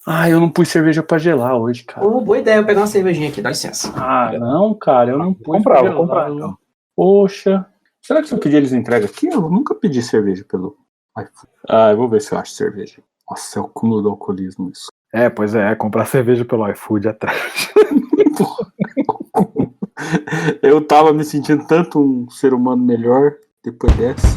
Ah, eu não pus cerveja pra gelar hoje, cara. Boa ideia, eu pegar uma cervejinha aqui, dá licença. Ah, não, cara, eu não pus Comprar, pra vou comprar gelar. então. Poxa. Será que se eu pedir eles entregam aqui? Eu nunca pedi cerveja pelo iFood. Ah, eu vou ver se eu acho cerveja. Nossa, é o cúmulo do alcoolismo isso. É, pois é, comprar cerveja pelo iFood atrás. Eu tava me sentindo tanto um ser humano melhor depois dessa.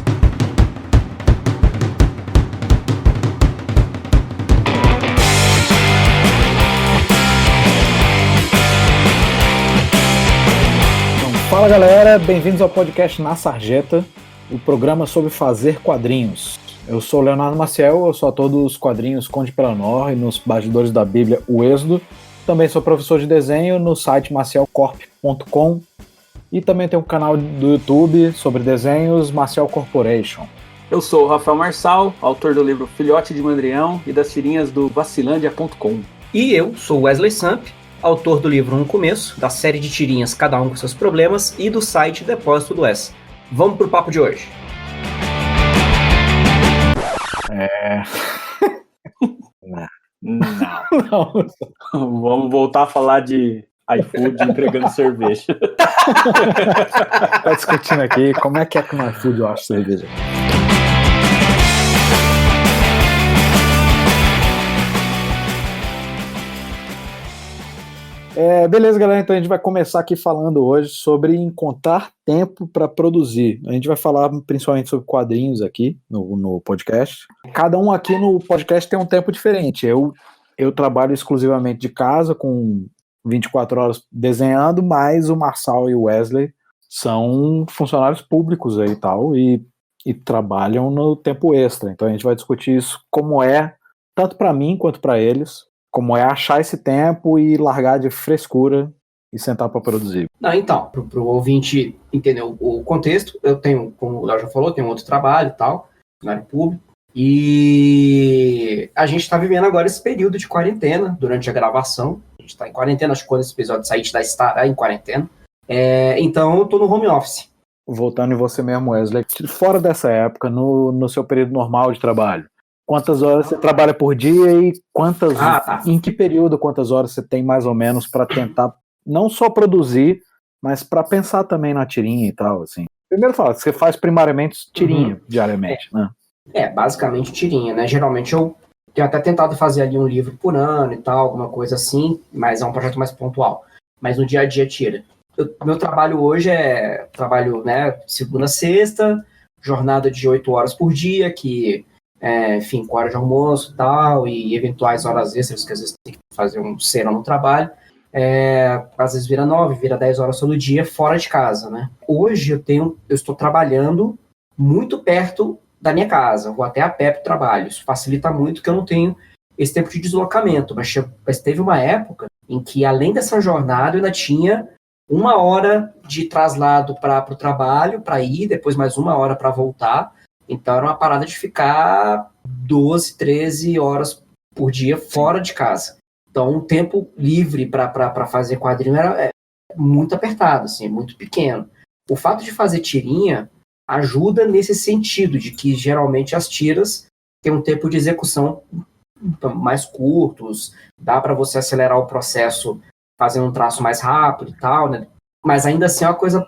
Fala galera, bem-vindos ao podcast Na Sarjeta, o programa sobre fazer quadrinhos. Eu sou o Leonardo Maciel, eu sou ator dos quadrinhos Conde Pelanor e nos bastidores da Bíblia O Êxodo. Também sou professor de desenho no site macielcorp.com e também tenho um canal do YouTube sobre desenhos, Maciel Corporation. Eu sou o Rafael Marçal, autor do livro Filhote de Mandrião e das tirinhas do Vacilândia.com. E eu sou Wesley Samp, autor do livro No Começo, da série de tirinhas Cada Um com Seus Problemas e do site Depósito do S. Vamos pro papo de hoje. Não. Vamos voltar a falar de iFood entregando cerveja. Tá discutindo aqui como é que no iFood eu acho cerveja. Beleza, galera, então a gente vai começar aqui falando hoje sobre encontrar tempo para produzir. A gente vai falar principalmente sobre quadrinhos aqui no podcast. Cada um aqui no podcast tem um tempo diferente. Eu trabalho exclusivamente de casa, com 24 horas desenhando, mas o Marçal e o Wesley são funcionários públicos aí e trabalham no tempo extra. Então a gente vai discutir isso, como é, tanto para mim quanto para eles, como é achar esse tempo e largar de frescura e sentar para produzir. Não, então, pro ouvinte entender o contexto, eu tenho, como o Léo já falou, tenho um outro trabalho e tal, funcionário público, e a gente está vivendo agora esse período de quarentena, durante a gravação. A gente está em quarentena, acho que quando esse episódio sair, a gente estará em quarentena. Então, eu estou no home office. Voltando em você mesmo, Wesley, fora dessa época, no seu período normal de trabalho, quantas horas você trabalha por dia e em que período, quantas horas você tem mais ou menos para tentar não só produzir, mas para pensar também na tirinha e tal, assim. Primeiro fala, você faz primariamente tirinha diariamente, né? Basicamente tirinha, né? Geralmente eu tenho até tentado fazer ali um livro por ano e tal, alguma coisa assim, mas é um projeto mais pontual. Mas no dia a dia tira. Meu trabalho hoje trabalho, né, segunda a sexta, jornada de 8 horas por dia, que enfim, com hora de almoço e tal, e eventuais horas extras, que às vezes tem que fazer um serão no trabalho. Às vezes vira 9, vira 10 horas todo dia, fora de casa, né? Hoje eu estou trabalhando muito perto da minha casa, vou até a pé para o trabalho. Isso facilita muito que eu não tenho esse tempo de deslocamento, mas teve uma época em que, além dessa jornada, eu ainda tinha 1 hora de traslado para o trabalho, para ir, depois mais 1 hora para voltar. Então era uma parada de ficar 12, 13 horas por dia fora de casa. Então um tempo livre para fazer quadrinho era muito apertado, assim, muito pequeno. O fato de fazer tirinha ajuda nesse sentido, de que geralmente as tiras têm um tempo de execução mais curtos, dá para você acelerar o processo fazendo um traço mais rápido e tal, né? Mas ainda assim é uma coisa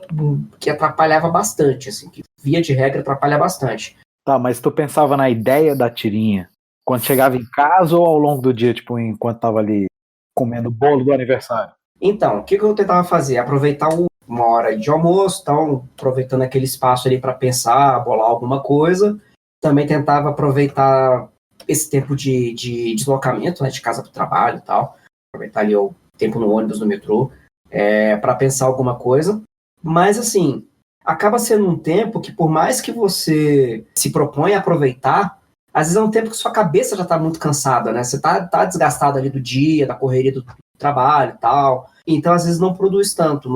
que atrapalhava bastante, assim, que via de regra atrapalha bastante. Tá, mas tu pensava na ideia da tirinha quando chegava em casa ou ao longo do dia, tipo, enquanto tava ali comendo o bolo do aniversário? Então, o que eu tentava fazer? Aproveitar 1 hora de almoço, então, aproveitando aquele espaço ali para pensar, bolar alguma coisa. Também tentava aproveitar esse tempo de deslocamento, né, de casa para o trabalho e tal. Aproveitar ali o tempo no ônibus, no metrô, para pensar alguma coisa. Mas, assim, acaba sendo um tempo que, por mais que você se proponha a aproveitar, às vezes é um tempo que sua cabeça já está muito cansada, né? Você tá desgastado ali do dia, da correria do trabalho e tal. Então, às vezes, não produz tanto,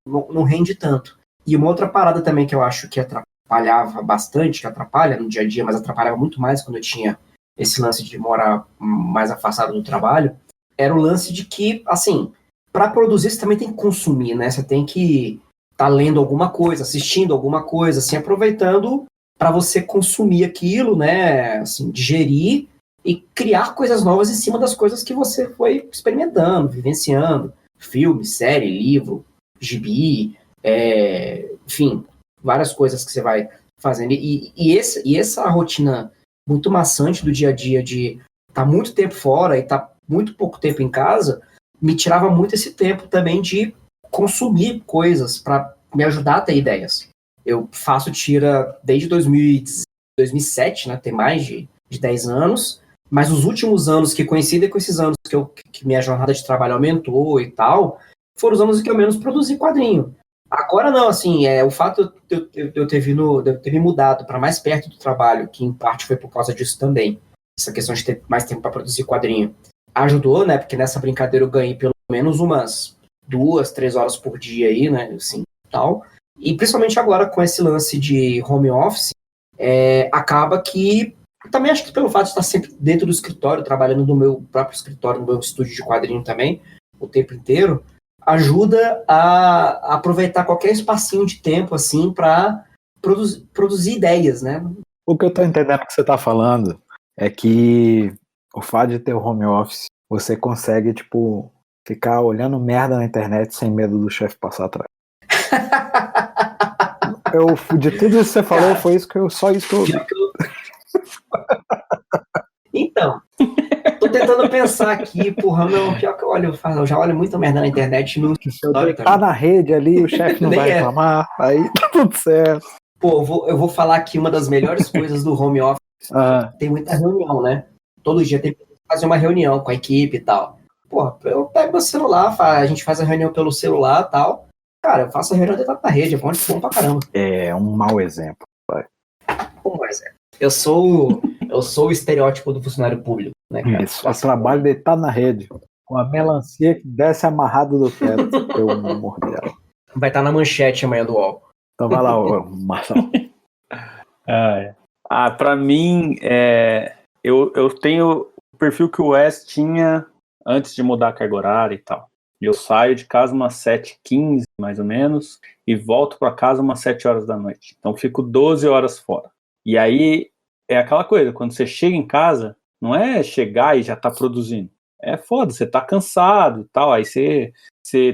não rende tanto. E uma outra parada também que eu acho que atrapalhava bastante, que atrapalha no dia a dia, mas atrapalhava muito mais quando eu tinha esse lance de morar mais afastado do trabalho, era o lance de que, assim, para produzir você também tem que consumir, né? Você tem que estar lendo alguma coisa, assistindo alguma coisa, assim, aproveitando para você consumir aquilo, né? Assim, digerir e criar coisas novas em cima das coisas que você foi experimentando, vivenciando. Filme, série, livro, gibi, enfim, várias coisas que você vai fazendo. E essa rotina muito maçante do dia a dia de estar muito tempo fora e estar muito pouco tempo em casa, me tirava muito esse tempo também de consumir coisas para me ajudar a ter ideias. Eu faço tira desde 2007, né, tem mais de 10 anos, mas os últimos anos que coincidem com esses anos que minha jornada de trabalho aumentou e tal, foram os anos em que eu menos produzi quadrinho. Agora não, assim, o fato de eu ter me mudado para mais perto do trabalho, que em parte foi por causa disso também, essa questão de ter mais tempo para produzir quadrinho, ajudou, né, porque nessa brincadeira eu ganhei pelo menos umas 2, 3 horas por dia aí, né, assim, tal. E principalmente agora com esse lance de home office, acaba que também acho que pelo fato de estar sempre dentro do escritório, trabalhando no meu próprio escritório, no meu estúdio de quadrinho também, o tempo inteiro, ajuda a aproveitar qualquer espacinho de tempo, assim, para produzir ideias, né? O que eu tô entendendo que você tá falando é que o fato de ter o home office, você consegue, tipo, ficar olhando merda na internet sem medo do chefe passar atrás. De tudo isso que você falou, foi só isso que eu ouvi. Então, tô tentando pensar aqui, porra, não, pior que eu já olho muita merda na internet no escritório Tá na rede ali, o chefe não vai reclamar, aí tá tudo certo. Pô, eu vou falar aqui uma das melhores coisas do home office. Tem muita reunião, né? Todo dia tem que fazer uma reunião com a equipe e tal. Porra, eu pego meu celular, a gente faz a reunião pelo celular e tal. Cara, eu faço a reunião dentro da rede, é bom pra caramba. É um mau exemplo, pai. Como exemplo? Eu sou o estereótipo do funcionário público, né, cara? Isso, o trabalho dele tá na rede, com a melancia que desce amarrado do teto, eu mordi ela. Vai estar na manchete amanhã do UOL. Então vai lá, Marcelo. Pra mim, eu tenho o perfil que o Wes tinha antes de mudar a carga horária e tal. Eu saio de casa umas 7h15, mais ou menos, e volto para casa umas 7 horas da noite. Então fico 12 horas fora. E aí é aquela coisa, quando você chega em casa, não é chegar e já tá produzindo. É foda, você tá cansado e tal, aí você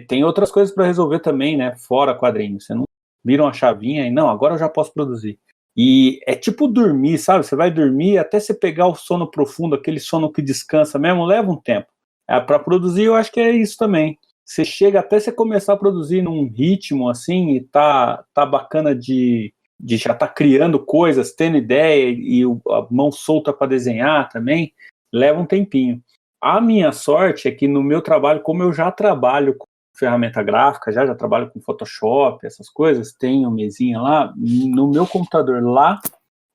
tem outras coisas para resolver também, né, fora quadrinho. Você não vira uma chavinha e não, agora eu já posso produzir. E é tipo dormir, sabe? Você vai dormir até você pegar o sono profundo, aquele sono que descansa mesmo, leva um tempo. Para produzir, eu acho que é isso também. Você chega até você começar a produzir num ritmo assim, e tá bacana de já tá criando coisas, tendo ideia e a mão solta para desenhar também, leva um tempinho. A minha sorte é que no meu trabalho, como eu já trabalho com ferramenta gráfica, já trabalho com Photoshop, essas coisas, tenho mesinha lá, no meu computador lá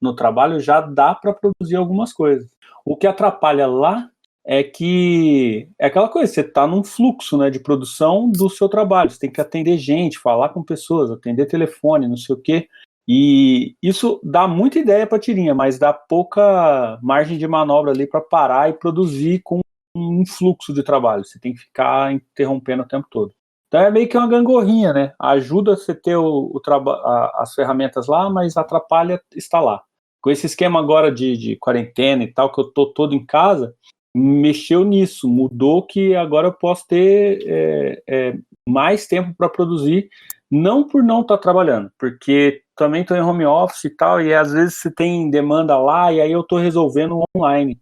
no trabalho já dá para produzir algumas coisas. O que atrapalha lá é que é aquela coisa, você está num fluxo, né, de produção do seu trabalho, você tem que atender gente, falar com pessoas, atender telefone, não sei o quê, e isso dá muita ideia para tirinha, mas dá pouca margem de manobra ali para parar e produzir com um fluxo de trabalho, você tem que ficar interrompendo o tempo todo. Então é meio que uma gangorrinha, né? Ajuda você ter as ferramentas lá, mas atrapalha estar lá. Com esse esquema agora de quarentena e tal, que eu tô todo em casa, mexeu nisso, mudou que agora eu posso ter mais tempo para produzir, não por não estar trabalhando, porque também estou em home office e tal, e às vezes você tem demanda lá, e aí eu estou resolvendo online.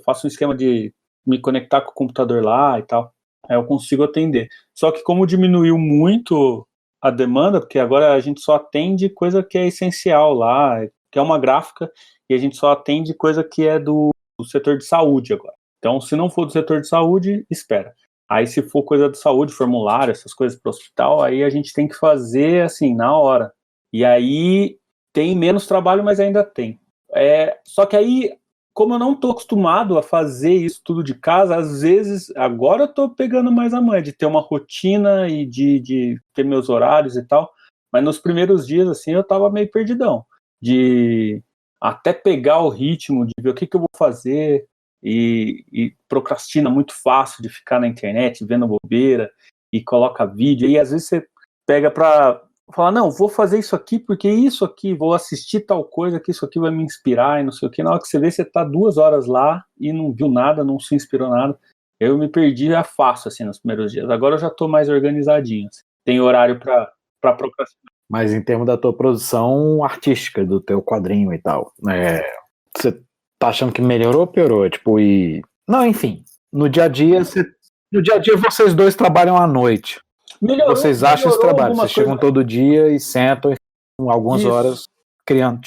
Faço um esquema de me conectar com o computador lá e tal, aí eu consigo atender. Só que como diminuiu muito a demanda, porque agora a gente só atende coisa que é essencial lá, que é uma gráfica, e a gente só atende coisa que é do setor de saúde agora. Então, se não for do setor de saúde, espera. Aí, se for coisa de saúde, formulário, essas coisas para o hospital, aí a gente tem que fazer, assim, na hora. E aí, tem menos trabalho, mas ainda tem. Só que aí, como eu não estou acostumado a fazer isso tudo de casa, às vezes, agora eu estou pegando mais a manha de ter uma rotina e de ter meus horários e tal, mas nos primeiros dias, assim, eu estava meio perdidão, de até pegar o ritmo, de ver o que eu vou fazer, e procrastina muito fácil de ficar na internet vendo bobeira, e coloca vídeo, e às vezes você pega para falar, não, vou fazer isso aqui porque isso aqui, vou assistir tal coisa que isso aqui vai me inspirar e não sei o que. Na hora que você vê, você tá 2 horas lá e não viu nada, não se inspirou nada. Eu me perdi fácil, assim, nos primeiros dias. Agora eu já tô mais organizadinho, assim. Tem horário pra procrastinar. Mas em termos da tua produção artística, do teu quadrinho e tal, você tá achando que melhorou ou piorou? Tipo, Não, enfim, no dia a dia vocês dois trabalham à noite. Melhorou, Vocês acham esse trabalho? Vocês chegam coisa... todo dia e sentam algumas horas criando.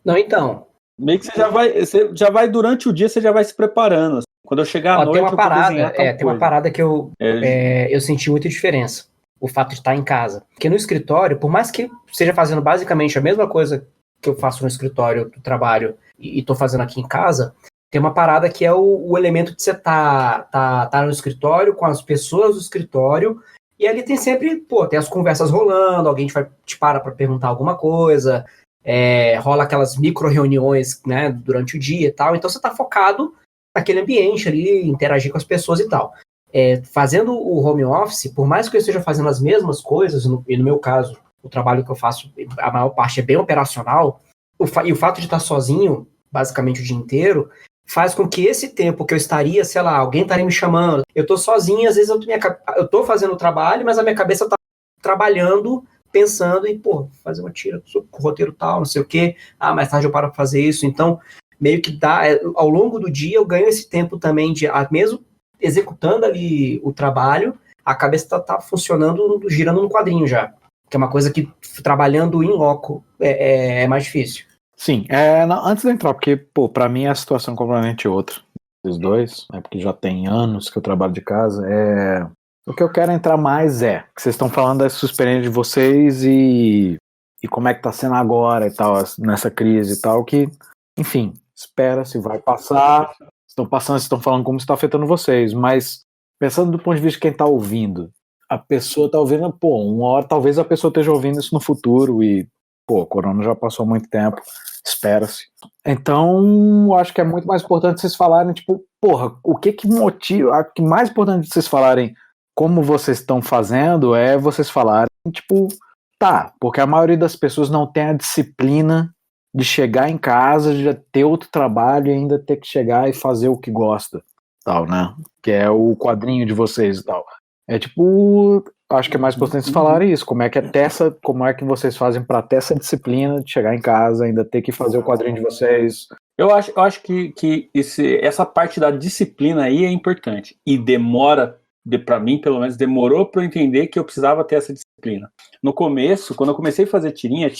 Não, então. Meio que você já vai durante o dia, você já vai se preparando. Assim. Quando eu chegar à noite, tem uma eu vou parada, desenhar tal coisa. Tem uma parada que eu senti muita diferença. O fato de estar em casa. Porque no escritório, por mais que esteja fazendo basicamente a mesma coisa que eu faço no escritório do trabalho e tô fazendo aqui em casa, tem uma parada que é o elemento de você tá no escritório, com as pessoas do escritório, e ali tem sempre, tem as conversas rolando, alguém te para perguntar alguma coisa, rola aquelas micro-reuniões, né, durante o dia e tal, então você tá focado naquele ambiente ali, interagir com as pessoas e tal. Fazendo o home office, por mais que eu esteja fazendo as mesmas coisas, e no meu caso, o trabalho que eu faço, a maior parte é bem operacional, e o fato de estar sozinho, basicamente o dia inteiro, faz com que esse tempo que eu estaria, sei lá, alguém estaria me chamando, eu tô sozinho, às vezes eu tô fazendo o trabalho, mas a minha cabeça tá trabalhando, pensando em, fazer uma tira sobre o roteiro tal, não sei o quê, mais tarde eu paro pra fazer isso, então, meio que ao longo do dia eu ganho esse tempo também de, mesmo executando ali o trabalho, a cabeça tá funcionando, girando no quadrinho já, que é uma coisa que trabalhando em loco é mais difícil. Sim, antes de entrar, porque, pra mim a situação é completamente outra, os dois, porque já tem anos que eu trabalho de casa, o que eu quero entrar mais que vocês estão falando da sua experiência de vocês e como é que tá sendo agora e tal, nessa crise e tal, que, enfim, espera se vai passar, estão falando como está afetando vocês, mas pensando do ponto de vista de quem está ouvindo, a pessoa tá ouvindo, uma hora talvez a pessoa esteja ouvindo isso no futuro e, o corona já passou há muito tempo, espera-se. Então, acho que é muito mais importante vocês falarem, tipo, o que motiva, o que mais importante vocês falarem como vocês estão fazendo é vocês falarem, tipo, porque a maioria das pessoas não tem a disciplina de chegar em casa, de ter outro trabalho e ainda ter que chegar e fazer o que gosta, tal, né? Que é o quadrinho de vocês e tal. Acho que é mais importante vocês falarem isso, como é que vocês fazem para ter essa disciplina de chegar em casa, ainda ter que fazer o quadrinho de vocês. Eu acho que essa parte da disciplina aí é importante, e demora, para mim pelo menos, demorou para eu entender que eu precisava ter essa disciplina. No começo, quando eu comecei a fazer tirinha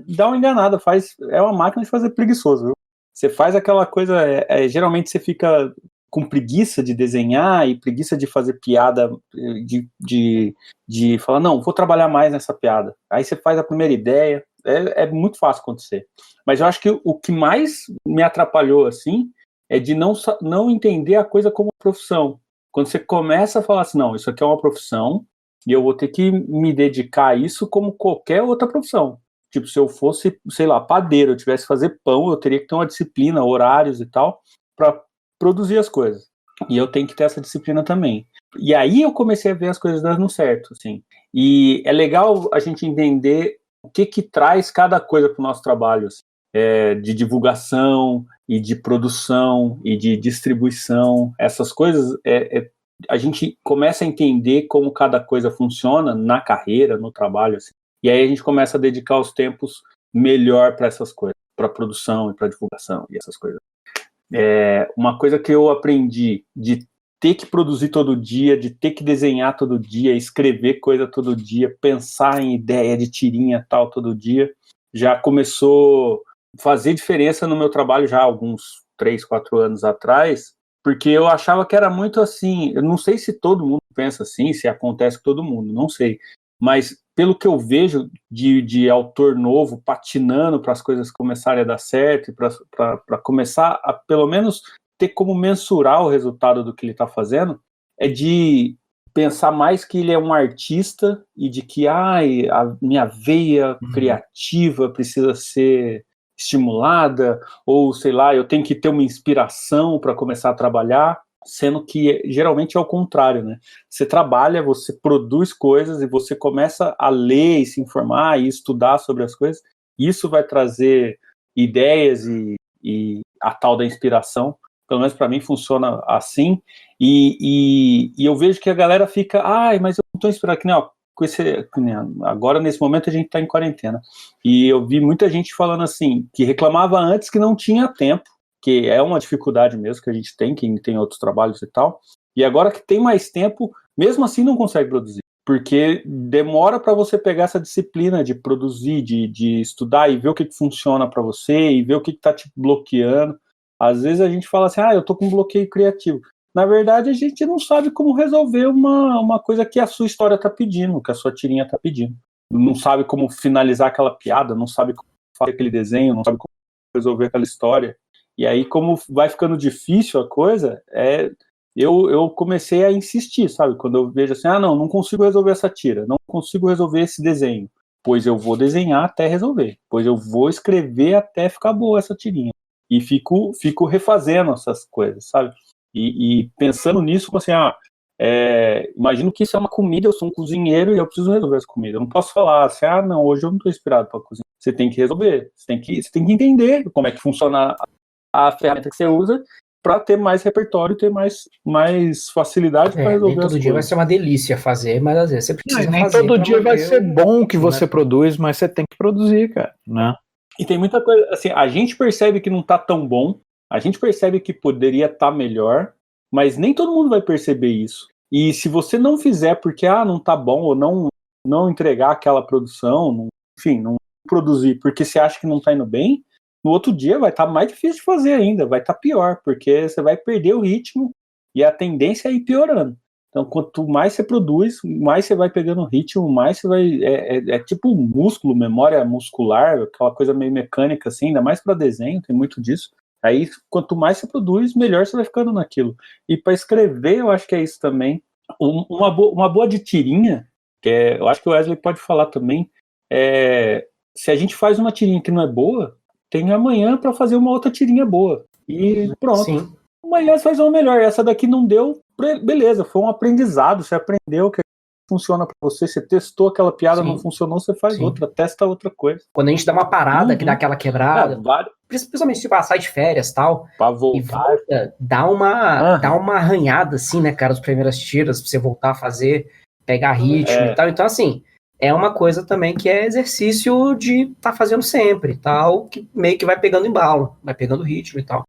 dá uma enganada, é uma máquina de fazer preguiçoso, viu? Você faz aquela coisa, geralmente você fica com preguiça de desenhar e preguiça de fazer piada, de falar, não, vou trabalhar mais nessa piada. Aí você faz a primeira ideia, é muito fácil acontecer. Mas eu acho que o que mais me atrapalhou, assim, é de não entender a coisa como profissão. Quando você começa a falar assim, não, isso aqui é uma profissão e eu vou ter que me dedicar a isso como qualquer outra profissão. Tipo, se eu fosse, sei lá, padeiro, eu tivesse que fazer pão, eu teria que ter uma disciplina, horários e tal, para produzir as coisas. E eu tenho que ter essa disciplina também. E aí eu comecei a ver as coisas dando certo, assim. E é legal a gente entender o que traz cada coisa para o nosso trabalho, assim. De divulgação e de produção e de distribuição. Essas coisas, a gente começa a entender como cada coisa funciona na carreira, no trabalho, assim. E aí a gente começa a dedicar os tempos melhor para essas coisas, para produção e para divulgação e essas coisas. Uma coisa que eu aprendi de ter que produzir todo dia, de ter que desenhar todo dia, escrever coisa todo dia, pensar em ideia de tirinha tal todo dia, já começou a fazer diferença no meu trabalho já há alguns 3, 4 anos atrás, porque eu achava que era muito assim, eu não sei se todo mundo pensa assim, se acontece com todo mundo, não sei, mas pelo que eu vejo de autor novo patinando para as coisas começarem a dar certo, para começar a pelo menos ter como mensurar o resultado do que ele está fazendo, é de pensar mais que ele é um artista e de que a minha veia criativa precisa ser estimulada, ou sei lá, eu tenho que ter uma inspiração para começar a trabalhar. sendo que geralmente é o contrário, né? Você trabalha, você produz coisas e você começa a ler e se informar e estudar sobre as coisas. Isso vai trazer ideias e a tal da inspiração. Pelo menos para mim funciona assim. E eu vejo que a galera fica, mas eu não estou inspirado. Que nem, ó, agora, nesse momento, a gente está em quarentena. E eu vi muita gente falando assim, que reclamava antes que não tinha tempo, que é uma dificuldade mesmo que a gente tem, quem tem outros trabalhos e tal. E agora que tem mais tempo, mesmo assim não consegue produzir. Porque demora para você pegar essa disciplina de produzir, de estudar e ver o que funciona para você e ver o que está te bloqueando. Às vezes a gente fala assim, eu tô com um bloqueio criativo. Na verdade, a gente não sabe como resolver uma coisa que a sua história está pedindo, que a sua tirinha está pedindo. Não sabe como finalizar aquela piada, não sabe como fazer aquele desenho, não sabe como resolver aquela história. E aí, como vai ficando difícil a coisa, eu comecei a insistir, sabe? Quando eu vejo assim, não consigo resolver essa tira, não consigo resolver esse desenho, pois eu vou desenhar até resolver, pois eu vou escrever até ficar boa essa tirinha. E fico refazendo essas coisas, sabe? E pensando nisso, assim, imagino que isso é uma comida, eu sou um cozinheiro e eu preciso resolver essa comida. Eu não posso falar assim, não, hoje eu não estou inspirado para cozinhar. Você tem que resolver, você tem que entender como é que funciona a ferramenta que você usa para ter mais repertório, ter mais facilidade para resolver nem todo dia vai ser uma delícia fazer, mas às vezes você precisa nem fazer. todo dia vai ser bom o que você produz, mas você tem que produzir, cara, né? E tem muita coisa, assim, a gente percebe que não tá tão bom, a gente percebe que poderia estar melhor, mas nem todo mundo vai perceber isso. E se você não fizer porque, não tá bom, ou não entregar aquela produção, enfim, não produzir porque você acha que não tá indo bem, no outro dia vai estar mais difícil de fazer ainda, vai estar pior, porque você vai perder o ritmo e a tendência é ir piorando. Então, quanto mais você produz, mais você vai pegando ritmo, mais você vai... É tipo músculo, memória muscular, aquela coisa meio mecânica, assim, ainda mais para desenho, tem muito disso. Aí, quanto mais você produz, melhor você vai ficando naquilo. E para escrever, eu acho que é isso também. Uma boa de tirinha, eu acho que o Wesley pode falar também, se a gente faz uma tirinha que não é boa, tem amanhã para fazer uma outra tirinha boa. E pronto. Sim. Amanhã você faz uma melhor. Essa daqui não deu, beleza, foi um aprendizado. Você aprendeu que funciona para você, você testou aquela piada, não funcionou, você faz outra, testa outra coisa. Quando a gente dá uma parada, que dá aquela quebrada, principalmente se sai de férias tal, pra voltar. E volta, dá uma arranhada, assim, né, cara, as primeiras tiras, pra você voltar a fazer, pegar ritmo e tal. Então, assim, é uma coisa também que é exercício de estar fazendo sempre, tal, que meio que vai pegando embalo, vai pegando ritmo e tal.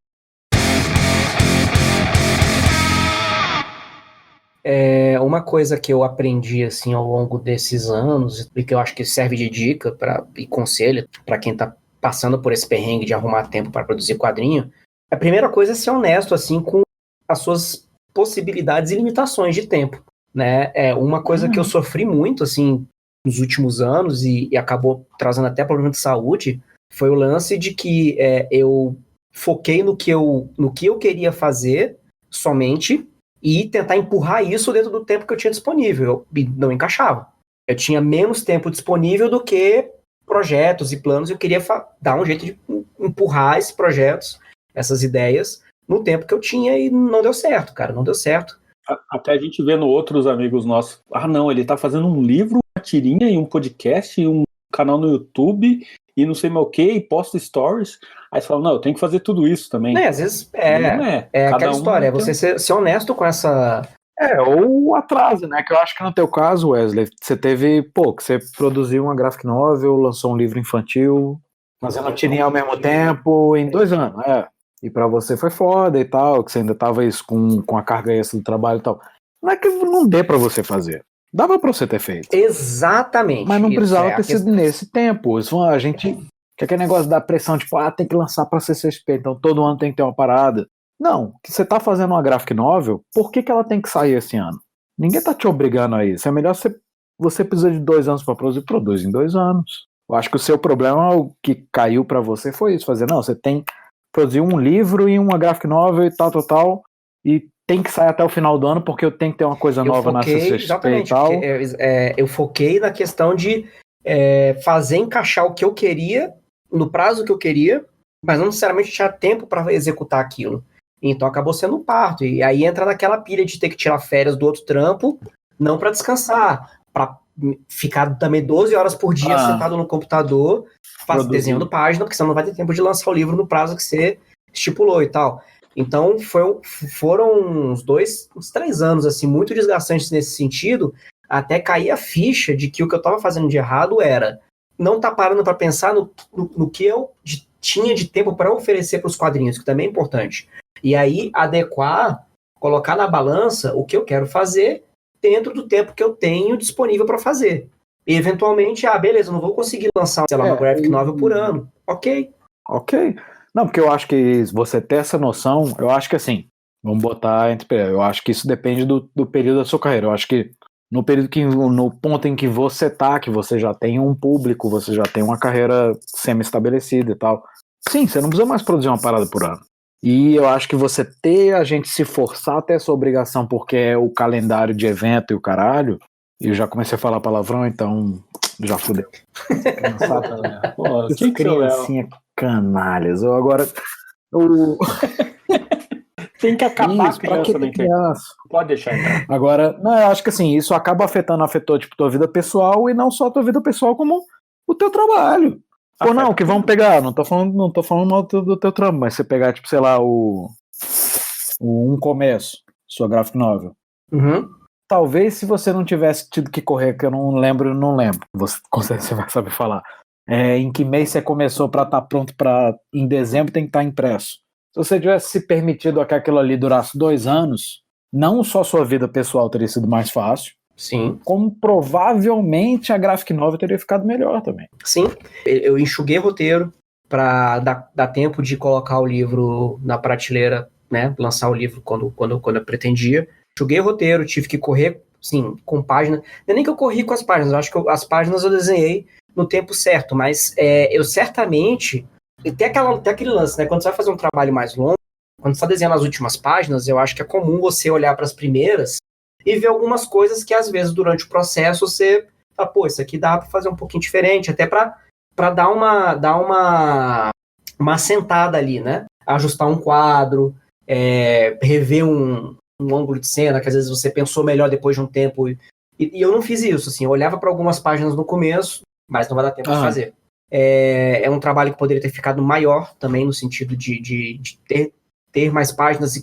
Uma coisa que eu aprendi assim ao longo desses anos e que eu acho que serve de dica e conselho para quem está passando por esse perrengue de arrumar tempo para produzir quadrinho, a primeira coisa é ser honesto assim com as suas possibilidades e limitações de tempo, né? Uma coisa que eu sofri muito assim nos últimos anos e acabou trazendo até problema de saúde foi o lance de que eu foquei no que eu queria fazer somente e tentar empurrar isso dentro do tempo que eu tinha disponível. Não encaixava. Eu tinha menos tempo disponível do que projetos e planos. Eu queria dar um jeito de empurrar esses projetos, essas ideias, no tempo que eu tinha e não deu certo, cara. Não deu certo. Até a gente vendo outros amigos nossos. Não, ele tá fazendo um livro, uma tirinha e um podcast e um canal no YouTube e não sei mais o que, e posta stories. Aí você fala, não, eu tenho que fazer tudo isso também. Às vezes aquela história, você ser honesto com essa... ou o atraso, né? Que eu acho que no teu caso, Wesley, você teve, que você produziu uma graphic novel, lançou um livro infantil, fazendo tirinha ao mesmo tempo, em 2 anos, E pra você foi foda e tal, que você ainda tava isso com a carga extra do trabalho e tal. Não é que não dê pra você fazer. Dava pra você ter feito. Exatamente. Mas não precisava ter sido nesse tempo. A gente... Que aquele negócio da pressão, tipo, tem que lançar pra CCXP, então todo ano tem que ter uma parada. Não, que você tá fazendo uma graphic novel, por que ela tem que sair esse ano? Ninguém tá te obrigando a isso. É melhor você precisa de 2 anos pra produzir, produz em 2 anos. Eu acho que o seu problema, o que caiu pra você foi isso, você tem que produzir um livro e uma graphic novel e tal, e tem que sair até o final do ano, porque eu tenho que ter uma coisa nova na CCXP e tal. Eu foquei na questão de fazer encaixar o que eu queria, no prazo que eu queria, mas não necessariamente tinha tempo para executar aquilo. Então acabou sendo um parto. E aí entra naquela pilha de ter que tirar férias do outro trampo, não para descansar, para ficar também 12 horas por dia sentado no computador, desenhando página, porque você não vai ter tempo de lançar o livro no prazo que você estipulou e tal. Então foram uns 3 anos assim, muito desgastantes nesse sentido, até cair a ficha de que o que eu estava fazendo de errado era não estar parando para pensar no que eu tinha de tempo para oferecer para os quadrinhos, que também é importante. E aí adequar, colocar na balança o que eu quero fazer dentro do tempo que eu tenho disponível para fazer. E eventualmente, beleza, não vou conseguir lançar, sei lá, uma graphic novel por ano. Ok. Não, porque eu acho que você ter essa noção, eu acho que assim, vamos botar eu acho que isso depende do período da sua carreira. Eu acho que no ponto em que você tá, que você já tem um público, você já tem uma carreira semi-estabelecida e tal, sim, você não precisa mais produzir uma parada por ano. E eu acho que a gente se forçar até essa obrigação, porque é o calendário de evento e o caralho, e eu já comecei a falar palavrão, então já fudeu. Pô, criancinha canalhas. Eu agora... Tem que acabar isso, pra que ter criança? Pode deixar entrar. Agora, não, eu acho que assim, isso afetou tipo, tua vida pessoal, e não só tua vida pessoal, como o teu trabalho. Ou não, que vamos pegar, não tô falando mal do teu trampo, mas você pegar, tipo, sei lá, o Um Começo, sua graphic novel. Uhum. Talvez se você não tivesse tido que correr, que eu não lembro, você com certeza vai saber falar, em que mês você começou para estar pronto em dezembro tem que estar impresso. Se você tivesse se permitido que aquilo ali durasse 2 anos, não só sua vida pessoal teria sido mais fácil, sim, como provavelmente a graphic novel teria ficado melhor também. Sim, eu enxuguei roteiro para dar tempo de colocar o livro na prateleira, né, lançar o livro quando eu pretendia. Enxuguei roteiro, tive que correr, sim, com página. Não é nem que eu corri com as páginas, eu acho que as páginas eu desenhei no tempo certo, mas eu certamente... Tem aquele lance, né, quando você vai fazer um trabalho mais longo, quando você está desenhando as últimas páginas, eu acho que é comum você olhar para as primeiras e ver algumas coisas que, às vezes, durante o processo, você fala, pô, isso aqui dá para fazer um pouquinho diferente, até para dar uma assentada ali, né? Ajustar um quadro, rever um ângulo de cena, que às vezes você pensou melhor depois de um tempo. E eu não fiz isso, assim, eu olhava para algumas páginas no começo, mas não vai dar tempo de fazer. É um trabalho que poderia ter ficado maior também, no sentido de ter mais páginas e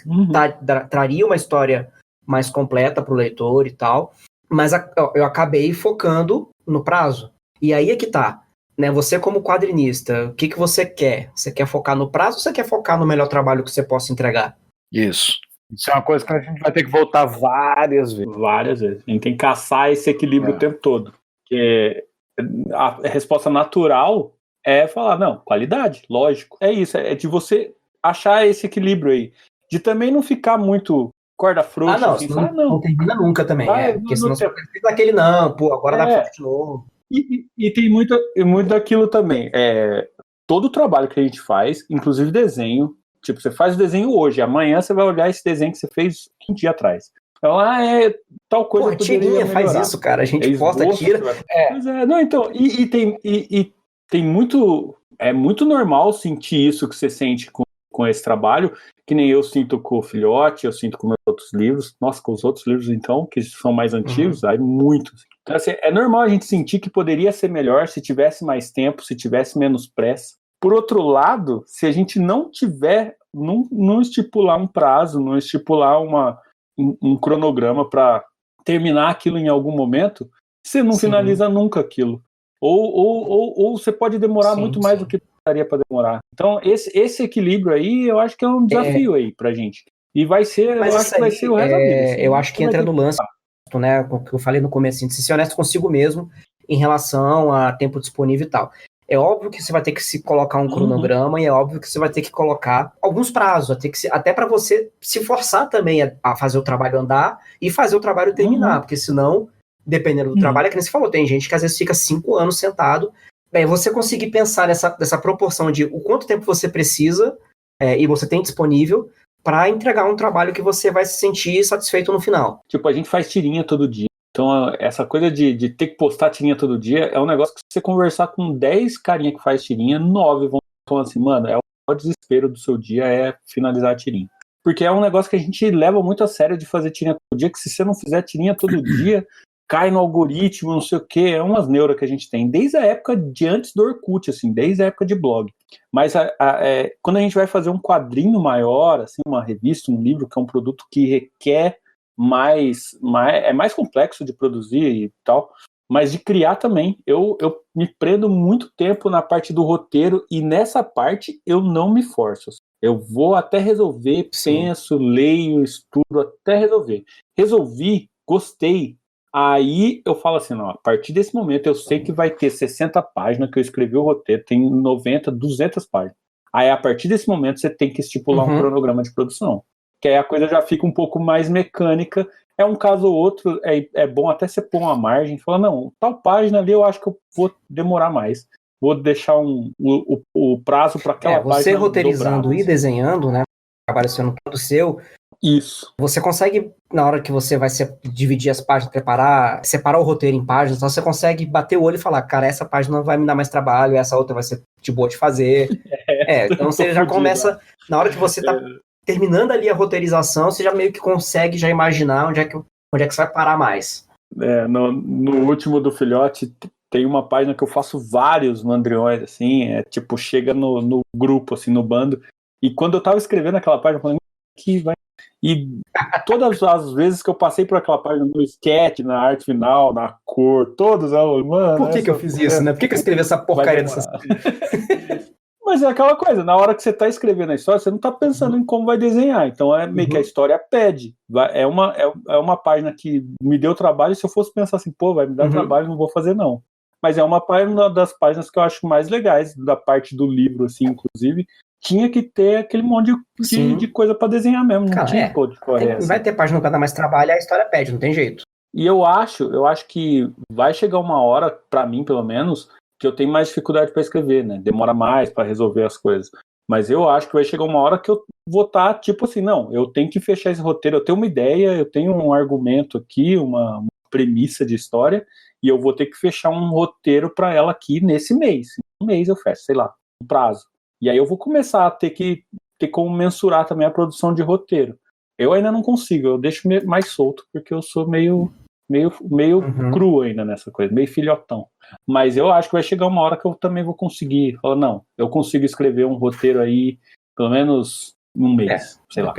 traria uma história mais completa para o leitor e tal, mas eu acabei focando no prazo. E aí é que tá, né? Você como quadrinista, o que você quer? Você quer focar no prazo ou você quer focar no melhor trabalho que você possa entregar? Isso é uma coisa que a gente vai ter que voltar várias vezes. Várias vezes. A gente tem que caçar esse equilíbrio o tempo todo. Porque a resposta natural é falar, não, qualidade, lógico. É isso, é de você achar esse equilíbrio aí. De também não ficar muito corda frouxa. Não, assim, não termina nunca também. Porque senão você fica daquele agora dá pra fazer de novo. E tem muito daquilo também. Todo o trabalho que a gente faz, inclusive desenho, tipo, você faz o desenho hoje, amanhã você vai olhar esse desenho que você fez um dia atrás. Então, tal coisa. Porra, tirinha faz isso, cara. A gente posta, tira. Pois não, então, tem muito. É muito normal sentir isso que você sente com esse trabalho, que nem eu sinto com o Filhote, eu sinto com meus outros livros. Nossa, com os outros livros, então, que são mais antigos, aí muito. Então, assim, é normal a gente sentir que poderia ser melhor se tivesse mais tempo, se tivesse menos pressa. Por outro lado, se a gente não tiver, não estipular um prazo, não estipular um cronograma para terminar aquilo em algum momento, você não finaliza nunca aquilo. Ou você pode demorar muito mais do que daria para demorar. Então, esse equilíbrio aí, eu acho que é um desafio aí pra gente. E vai ser, eu acho que vai ser o resto da vida. Assim, eu acho que entra no lance, né, o que eu falei no começo, de ser honesto consigo mesmo em relação a tempo disponível e tal. É óbvio que você vai ter que se colocar um cronograma e é óbvio que você vai ter que colocar alguns prazos, até para você se forçar também a fazer o trabalho andar e fazer o trabalho terminar, porque senão, dependendo do trabalho, é que nem você falou, tem gente que às vezes fica 5 anos sentado. Você conseguir pensar nessa proporção de o quanto tempo você precisa e você tem disponível para entregar um trabalho que você vai se sentir satisfeito no final. Tipo, a gente faz tirinha todo dia. Então, essa coisa de ter que postar tirinha todo dia é um negócio que se você conversar com 10 carinha que faz tirinha, 9 vão falar assim, mano, é o desespero do seu dia é finalizar a tirinha. porque é um negócio que a gente leva muito a sério de fazer tirinha todo dia, que se você não fizer tirinha todo dia, cai no algoritmo, não sei o quê, é umas neuras que a gente tem, desde a época de antes do Orkut, assim, desde a época de blog. Mas quando a gente vai fazer um quadrinho maior, assim, uma revista, um livro, que é um produto que requer é mais complexo de produzir e tal, mas de criar também. Eu me prendo muito tempo na parte do roteiro, e nessa parte eu não me forço. Eu vou até resolver, penso, leio, estudo, até resolver. Resolvi, gostei. Aí eu falo assim, não, a partir desse momento eu sei que vai ter 60 páginas que eu escrevi o roteiro, tem 90, 200 páginas. Aí a partir desse momento você tem que estipular um cronograma de produção. Que aí a coisa já fica um pouco mais mecânica. É um caso ou outro, é bom até você pôr uma margem e falar, não, tal página ali eu acho que eu vou demorar mais. Vou deixar o prazo para aquela página. Você roteirizando e desenhando, né? Acaba sendo tudo seu. Isso. Você consegue, na hora que você vai dividir as páginas, separar o roteiro em páginas, então você consegue bater o olho e falar, cara, essa página vai me dar mais trabalho, essa outra vai ser de boa de fazer. Então você já começa, na hora que você tá terminando ali a roteirização, você já meio que consegue já imaginar onde é que você vai parar mais. No último do Filhote, tem uma página que eu faço vários mandriões, assim, tipo, chega no grupo, assim, no bando, e quando eu tava escrevendo aquela página, eu falei, que vai... E todas as vezes que eu passei por aquela página, no sketch, na arte final, na cor, todos, mano... Por que eu fiz isso, né? Por que eu escrevi essa porcaria dessas coisas? Mas é aquela coisa, na hora que você tá escrevendo a história, você não tá pensando em como vai desenhar, então é meio que a história pede. É uma página que me deu trabalho, se eu fosse pensar assim, pô, vai me dar trabalho, não vou fazer não. Mas é uma das páginas que eu acho mais legais, da parte do livro, assim, inclusive, tinha que ter aquele monte de coisa pra desenhar mesmo, não tinha pô, de correr. Vai ter página que vai dar mais trabalho, a história pede, não tem jeito. E eu acho que vai chegar uma hora, pra mim pelo menos, que eu tenho mais dificuldade para escrever, né? Demora mais para resolver as coisas. Mas eu acho que vai chegar uma hora que eu vou estar tipo assim, não, eu tenho que fechar esse roteiro, eu tenho uma ideia, eu tenho um argumento aqui, uma premissa de história, e eu vou ter que fechar um roteiro para ela aqui nesse mês. Um mês eu fecho, sei lá, um prazo. E aí eu vou começar a ter como mensurar também a produção de roteiro. Eu ainda não consigo, eu deixo mais solto, porque eu sou meio cru ainda nessa coisa, meio filhotão. Mas eu acho que vai chegar uma hora que eu também vou conseguir falar, não, eu consigo escrever um roteiro aí, pelo menos um mês, sei lá,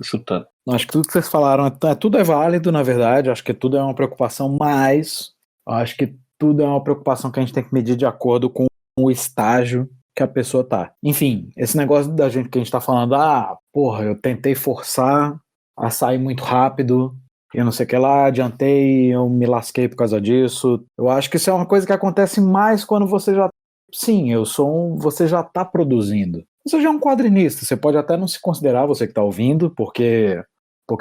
chutando. Acho que tudo que vocês falaram, tudo é válido, na verdade, acho que tudo é uma preocupação, mas acho que tudo é uma preocupação que a gente tem que medir de acordo com o estágio que a pessoa tá. Enfim, esse negócio da gente que a gente tá falando, eu tentei forçar a sair muito rápido, eu não sei o que lá, adiantei, eu me lasquei por causa disso. Eu acho que isso é uma coisa que acontece mais quando você já... Sim, você já tá produzindo. Você já é um quadrinista, você pode até não se considerar, você que tá ouvindo, porque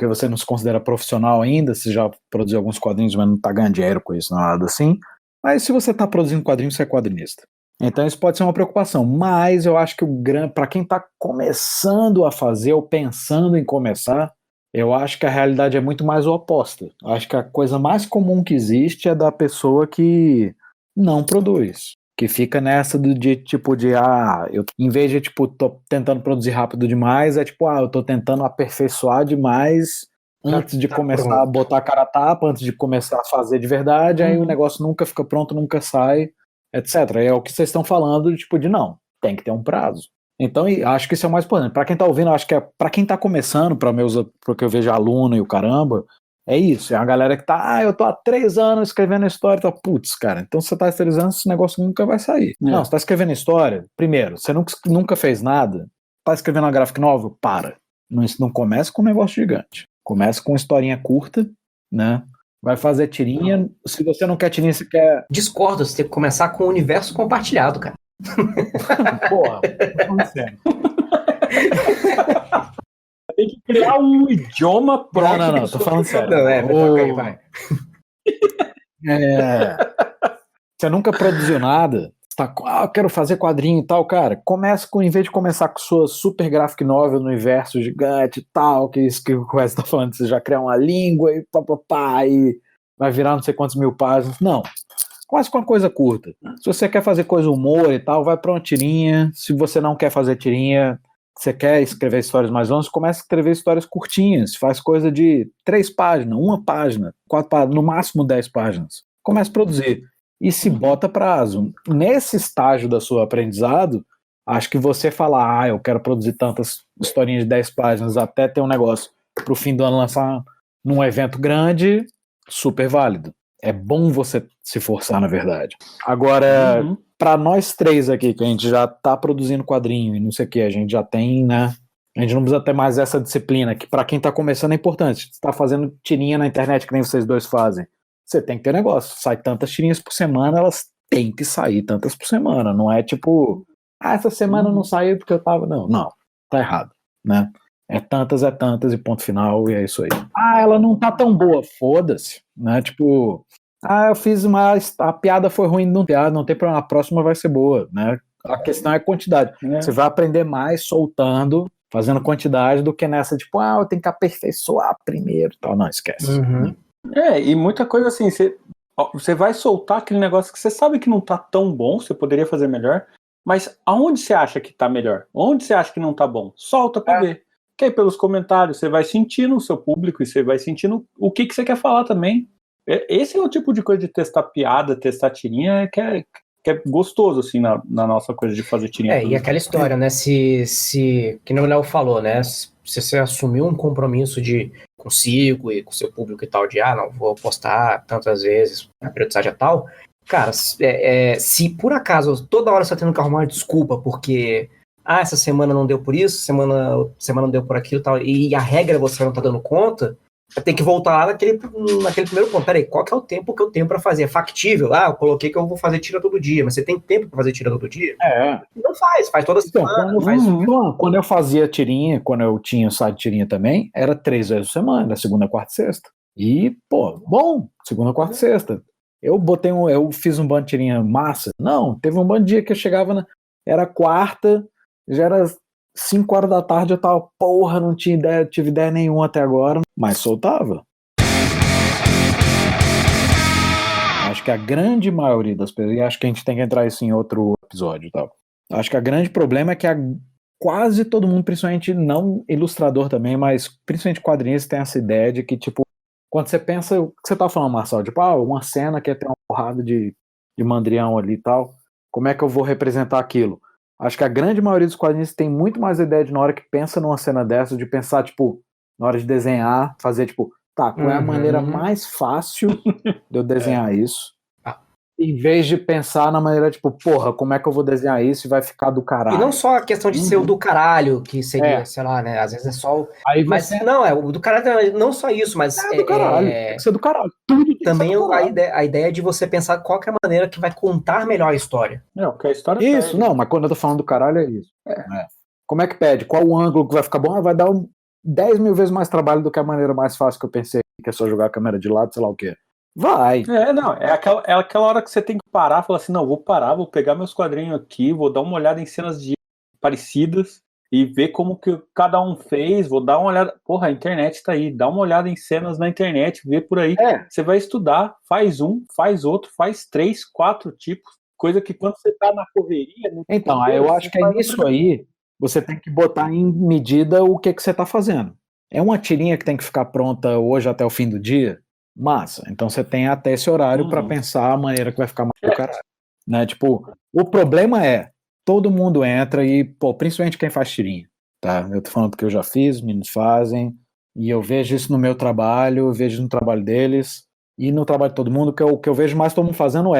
você não se considera profissional ainda, você já produziu alguns quadrinhos, mas não tá ganhando dinheiro com isso, nada assim. Mas se você tá produzindo quadrinhos, você é quadrinista. Então isso pode ser uma preocupação, mas eu acho que para quem tá começando a fazer ou pensando em começar, eu acho que a realidade é muito mais o oposto. Eu acho que a coisa mais comum que existe é da pessoa que não produz, que fica nessa eu em vez de tô tentando produzir rápido demais, eu tô tentando aperfeiçoar demais antes de começar a botar a cara a tapa, antes de começar a fazer de verdade, aí o negócio nunca fica pronto, nunca sai, etc. É o que vocês estão falando, não, tem que ter um prazo. Então, acho que isso é o mais importante. Para quem tá ouvindo, acho que para quem tá começando, porque eu vejo aluno e o caramba, é isso. É a galera que tá, eu tô há 3 anos escrevendo história, tá, putz, cara, então você tá há 3 anos, esse negócio nunca vai sair. Não, você tá escrevendo história, primeiro, você nunca fez nada, tá escrevendo uma graphic novel, para. Não começa com um negócio gigante. Começa com uma historinha curta, né? Vai fazer tirinha. Se você não quer tirinha, você quer... Discordo, você tem que começar com o universo compartilhado, cara. Porra, tô falando sério. Tem que criar um idioma próprio. Não, tô falando sério. Vai. Você nunca produziu nada, eu quero fazer quadrinho e tal, cara, em vez de começar com sua super graphic novel no universo gigante e tal, que isso que o Wes tá falando, você já criar uma língua e papapá, e vai virar não sei quantos mil páginas, não. Quase com uma coisa curta. Se você quer fazer coisa humor e tal, vai pra uma tirinha. Se você não quer fazer tirinha, você quer escrever histórias mais longas, começa a escrever histórias curtinhas, faz coisa de 3 páginas, 1 página, 4 páginas, no máximo 10 páginas. Começa a produzir e se bota prazo. Nesse estágio da sua aprendizado, acho que você falar, eu quero produzir tantas historinhas de 10 páginas até ter um negócio pro fim do ano lançar num evento grande, super válido. É bom você se forçar, na verdade. Agora, para nós 3 aqui, que a gente já tá produzindo quadrinho e não sei o que, a gente já tem, né? A gente não precisa ter mais essa disciplina, que para quem tá começando é importante. Você tá fazendo tirinha na internet, que nem vocês 2 fazem. Você tem que ter negócio. Sai tantas tirinhas por semana, elas têm que sair tantas por semana. Não é tipo, essa semana não saiu porque eu tava... Não, tá errado, né? É tantas e ponto final, e é isso aí. Ela não tá tão boa, foda-se, né? Tipo, eu fiz a piada foi ruim, não tem problema, a próxima vai ser boa, né? A questão é quantidade. Você vai aprender mais soltando, fazendo quantidade, do que nessa, tipo, eu tenho que aperfeiçoar primeiro e tal. Não, esquece. E muita coisa assim, você vai soltar aquele negócio que você sabe que não tá tão bom, você poderia fazer melhor, mas aonde você acha que tá melhor? Onde você acha que não tá bom? Solta pra ver. Que aí pelos comentários você vai sentindo o seu público e você vai sentindo o que você quer falar também. Esse é o tipo de coisa de testar piada, testar tirinha, que é gostoso, assim, na nossa coisa de fazer tirinha. E aquela história, né, que nem o Léo falou, né, se você assumiu um compromisso consigo e com o seu público e tal, de, não, vou postar tantas vezes, a periodicidade é tal, cara, se por acaso toda hora você tá tendo que arrumar uma desculpa, porque... essa semana não deu por isso, semana não deu por aquilo e tal, e a regra você não tá dando conta, tem que voltar lá naquele primeiro ponto. Peraí, qual que é o tempo que eu tenho pra fazer? É factível? Eu coloquei que eu vou fazer tira todo dia, mas você tem tempo pra fazer tira todo dia? Não faz toda semana. Quando eu fazia tirinha, quando eu tinha o site de tirinha também, era 3 vezes por semana, segunda, quarta e sexta. E, bom, segunda, quarta e sexta. Eu fiz um bando de tirinha massa? Não, teve um bando de dia que eu chegava era quarta, já era 5 horas da tarde, eu tava, não tive ideia nenhuma até agora, mas soltava. Acho que a grande maioria das pessoas, e acho que a gente tem que entrar isso em outro episódio e tal, acho que o grande problema é que quase todo mundo, principalmente não ilustrador também, mas principalmente quadrinhos, tem essa ideia de que, tipo, quando você pensa, o que você tá falando, Marcelo, tipo, uma cena que tem uma porrada de mandrião ali e tal, como é que eu vou representar aquilo? Acho que a grande maioria dos quadrinhos tem muito mais ideia de, na hora que pensa numa cena dessa, de pensar, tipo, na hora de desenhar, fazer, tipo, qual é a maneira mais fácil de eu desenhar isso? Em vez de pensar na maneira, tipo, como é que eu vou desenhar isso e vai ficar do caralho? E não só a questão de ser o do caralho, que seria, sei lá, né, às vezes é só o... Mas não, o do caralho não só isso, mas... do caralho, tem que ser do caralho. Tudo tem também que ser do caralho. a ideia de você pensar qual que é a maneira que vai contar melhor a história. Que a história isso, pede. Não, mas quando eu tô falando do caralho é isso. Como é que pede? Qual o ângulo que vai ficar bom? Vai dar 10 mil vezes mais trabalho do que a maneira mais fácil que eu pensei, que é só jogar a câmera de lado, sei lá o quê. Vai. É aquela hora que você tem que parar e falar assim, não, vou parar, vou pegar meus quadrinhos aqui, vou dar uma olhada em cenas parecidas e ver como que cada um fez, vou dar uma olhada, a internet tá aí, dá uma olhada em cenas na internet, vê por aí, você vai estudar, faz um, faz outro, faz 3, 4 tipos, coisa que quando você tá na correria... Então, eu acho que é nisso aí, você tem que botar em medida o que você tá fazendo. É uma tirinha que tem que ficar pronta hoje até o fim do dia? Massa. Então você tem até esse horário para pensar a maneira que vai ficar mais do caralho. Né? Tipo, o problema é, todo mundo entra e, principalmente quem faz tirinha, tá? Eu tô falando que eu já fiz, os meninos fazem, e eu vejo isso no meu trabalho, eu vejo no trabalho deles, e no trabalho de todo mundo, o que eu vejo mais todo mundo fazendo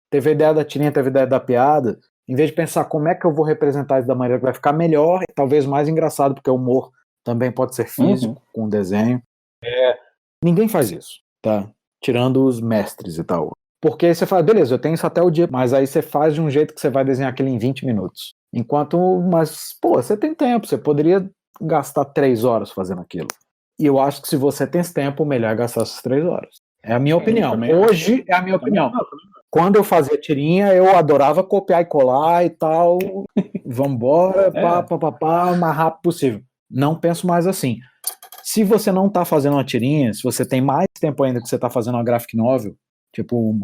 teve a ideia da tirinha, teve a ideia da piada, em vez de pensar como é que eu vou representar isso da maneira que vai ficar melhor, e talvez mais engraçado, porque o humor também pode ser físico, com o desenho. Ninguém faz isso. Tá? Tirando os mestres e tal. Porque aí você fala, beleza, eu tenho isso até o dia, mas aí você faz de um jeito que você vai desenhar aquilo em 20 minutos. Mas, você tem tempo, você poderia gastar 3 horas fazendo aquilo. E eu acho que se você tem esse tempo, o melhor é gastar essas 3 horas. É a minha opinião. Hoje é a minha opinião. Quando eu fazia tirinha, eu adorava copiar e colar e tal. Vambora, o mais rápido possível. Não penso mais assim. Se você não tá fazendo uma tirinha, se você tem mais tempo ainda que você tá fazendo uma graphic novel, tipo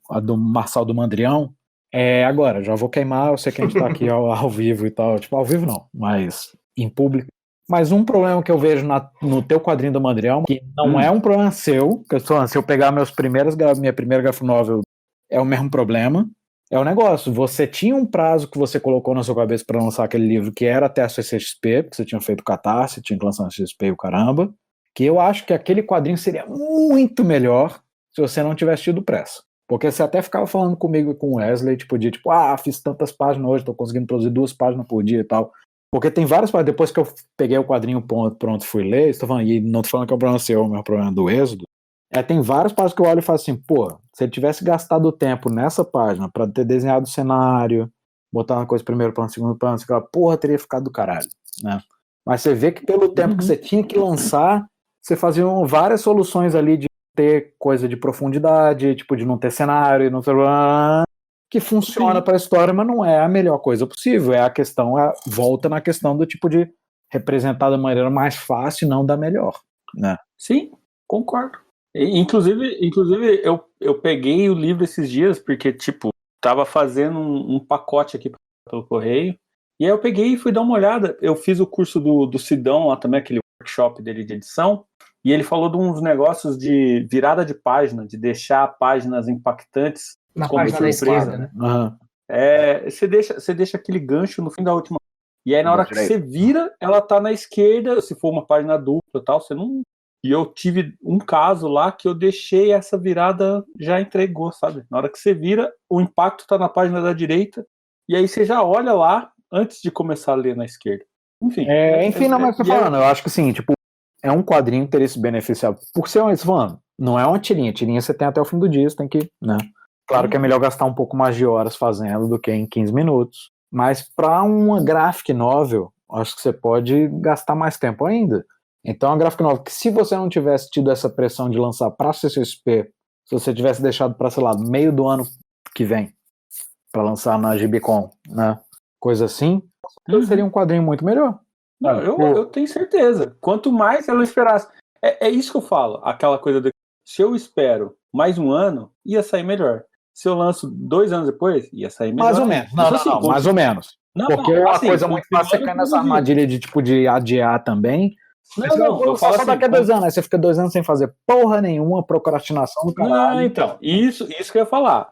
a do Marçal do Mandrião, Agora, já vou queimar, eu sei que a gente tá aqui ao vivo e tal, tipo, ao vivo não, mas em público. Mas um problema que eu vejo no teu quadrinho do Mandriel, que não é um problema seu, que se eu pegar minha primeira graphic novel, é o mesmo problema, é o negócio, você tinha um prazo que você colocou na sua cabeça para lançar aquele livro, que era até a CCXP, porque você tinha feito Catarse, tinha que lançar na CCXP e o caramba, que eu acho que aquele quadrinho seria muito melhor se você não tivesse tido pressa. Porque você até ficava falando comigo e com o Wesley, tipo, fiz tantas páginas hoje, tô conseguindo produzir 2 páginas por dia e tal. Porque tem várias páginas, depois que eu peguei o quadrinho pronto, fui ler, e não tô falando que é o problema seu, é o meu problema do Êxodo, tem várias páginas que eu olho e falo assim, pô, se ele tivesse gastado o tempo nessa página pra ter desenhado o cenário, botar uma coisa primeiro plano, segundo plano, você fala, porra, teria ficado do caralho, né? Mas você vê que pelo tempo que você tinha que lançar, você fazia várias soluções ali de ter coisa de profundidade, tipo, de não ter cenário, não ter... que funciona para a história, mas não é a melhor coisa possível. Volta na questão do tipo de representar da maneira mais fácil, não da melhor, né? Sim, concordo. Inclusive eu peguei o livro esses dias, porque, tipo, tava fazendo um pacote aqui pelo correio, e aí eu peguei e fui dar uma olhada. Eu fiz o curso do Sidão lá também, aquele workshop dele de edição, e ele falou de uns negócios de virada de página, de deixar páginas impactantes Na como página da surpresa, esquerda, né? Uhum. Você deixa aquele gancho no fim da última. E aí na hora que você vira, ela tá na esquerda, se for uma página dupla e tal, você não... E eu tive um caso lá que eu deixei essa virada, já entregou, sabe? Na hora que você vira, o impacto tá na página da direita, e aí você já olha lá antes de começar a ler na esquerda. Enfim. Não, mas eu tô falando, eu acho que assim, tipo, é um quadrinho que teria se beneficiado. Por ser isso, falando, não é uma tirinha você tem até o fim do dia, você tem que, né? Claro que é melhor gastar um pouco mais de horas fazendo do que em 15 minutos. Mas para uma graphic novel, acho que você pode gastar mais tempo ainda. Então, a graphic novel, que se você não tivesse tido essa pressão de lançar para CCXP, se você tivesse deixado para, sei lá, meio do ano que vem, para lançar na GBCon, né? Coisa assim, seria um quadrinho muito melhor. Não, eu tenho certeza. Quanto mais ela esperasse. É isso que eu falo. Aquela coisa de se eu espero mais um ano, ia sair melhor. Se eu lanço 2 anos depois, ia sair melhor. Mais ou menos. Não, mais ou menos. Porque uma coisa muito fácil é cair nessa armadilha de adiar também. Eu falo só daqui a 2 anos. Aí você fica 2 anos sem fazer porra nenhuma, procrastinação do caralho. Não, então, isso que eu ia falar.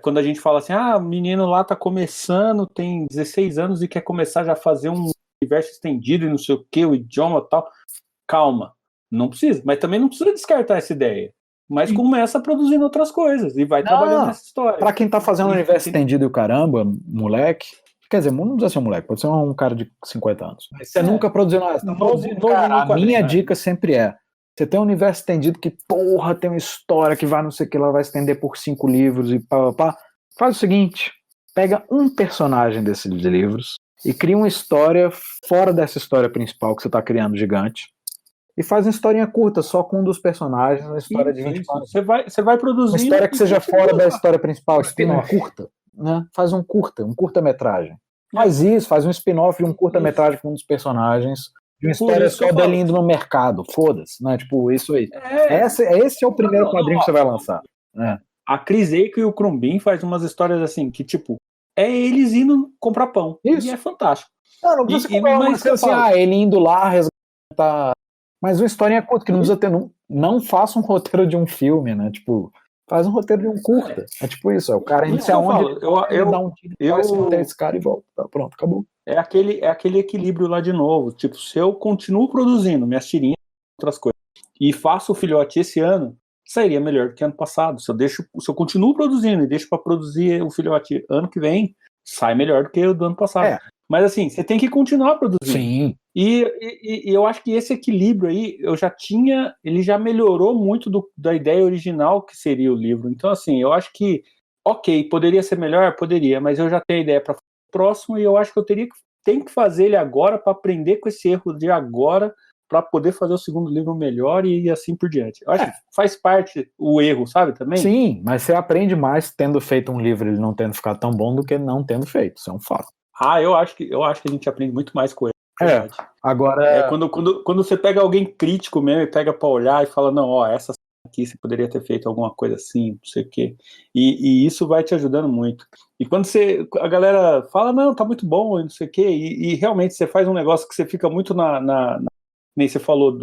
Quando a gente fala assim, o menino lá tá começando, tem 16 anos e quer começar já a fazer um universo estendido e não sei o que, o idioma e tal. Calma, não precisa. Mas também não precisa descartar essa ideia. Mas começa produzindo outras coisas e vai trabalhando nessa história. Pra quem tá fazendo um universo estendido e o caramba, moleque, quer dizer, não precisa ser um moleque, pode ser um cara de 50 anos. Mas você nunca produziu nada. A minha dica sempre você tem um universo estendido que, porra, tem uma história que vai não sei o que, ela vai estender por 5 livros e pá. Faz o seguinte, pega um personagem desses livros e cria uma história fora dessa história principal que você tá criando gigante. E faz uma historinha curta, só com um dos personagens, uma história de 24 anos. Você vai produzindo. Uma história que seja fora da história principal, spin-off curta, né? Faz um curta-metragem. Faz isso, faz um spin-off de um curta-metragem com um dos personagens, de uma história só dele indo no mercado, foda-se, né? Tipo, isso aí. Esse é o primeiro quadrinho que você vai lançar. Né? A Chris Eiko e o Crumbin faz umas histórias assim, que tipo, eles indo comprar pão. Isso. E é fantástico. Não precisa comprar uma coisa assim, ele indo lá resgatar... Mas uma historinha curta, que não precisa ter... Não faça um roteiro de um filme, né? Tipo, faz um roteiro de um curta. É tipo isso, o cara inicia onde ele dá um tiro, vai esse cara e volta. Tá, pronto, acabou. É aquele equilíbrio lá de novo. Tipo, se eu continuo produzindo minhas tirinhas e outras coisas, e faço o filhote esse ano, sairia melhor do que ano passado. Se eu continuo produzindo e deixo para produzir o filhote ano que vem, sai melhor do que o do ano passado. Mas assim, você tem que continuar produzindo. Sim. E eu acho que esse equilíbrio aí, ele já melhorou muito da ideia original que seria o livro. Então assim, eu acho que, ok, poderia ser melhor? Poderia, mas eu já tenho a ideia para o próximo e eu acho que eu tenho que fazer ele agora para aprender com esse erro de agora, para poder fazer o segundo livro melhor e assim por diante. Eu acho que faz parte o erro, sabe, também? Sim, mas você aprende mais tendo feito um livro e não tendo ficado tão bom do que não tendo feito, isso é um fato. Eu acho que a gente aprende muito mais com ele. Agora... Quando você pega alguém crítico mesmo e pega pra olhar e fala, não, essa aqui, você poderia ter feito alguma coisa assim, não sei o quê. E isso vai te ajudando muito. E quando a galera fala, não, tá muito bom, não sei o quê, e realmente você faz um negócio que você fica muito nem você falou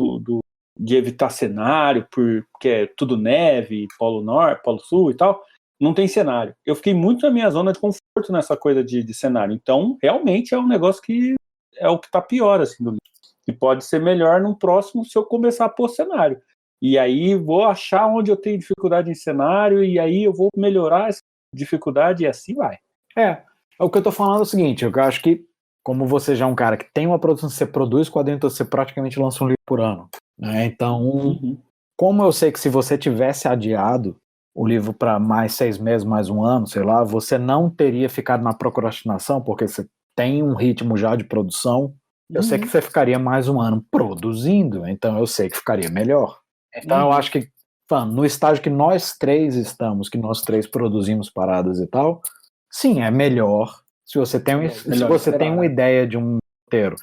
de evitar cenário, porque é tudo neve, Polo Norte, Polo Sul e tal, não tem cenário. Eu fiquei muito na minha zona de conforto nessa coisa de cenário. Então, realmente é um negócio que é o que tá pior, assim, do livro. E pode ser melhor no próximo se eu começar a pôr cenário. E aí vou achar onde eu tenho dificuldade em cenário, e aí eu vou melhorar essa dificuldade, e assim vai. O que eu tô falando é o seguinte, eu acho que, como você já é um cara que tem uma produção, você produz quadrinho, então você praticamente lança um livro por ano, né? Então, como eu sei que se você tivesse adiado o livro para mais 6 meses, mais um ano, sei lá, você não teria ficado na procrastinação, porque você tem um ritmo já de produção, eu sei que você ficaria mais um ano produzindo, então eu sei que ficaria melhor. Então eu acho que, no estágio que nós três estamos, que nós três produzimos paradas e tal, sim, é melhor se você tem, se você tem uma ideia de um roteiro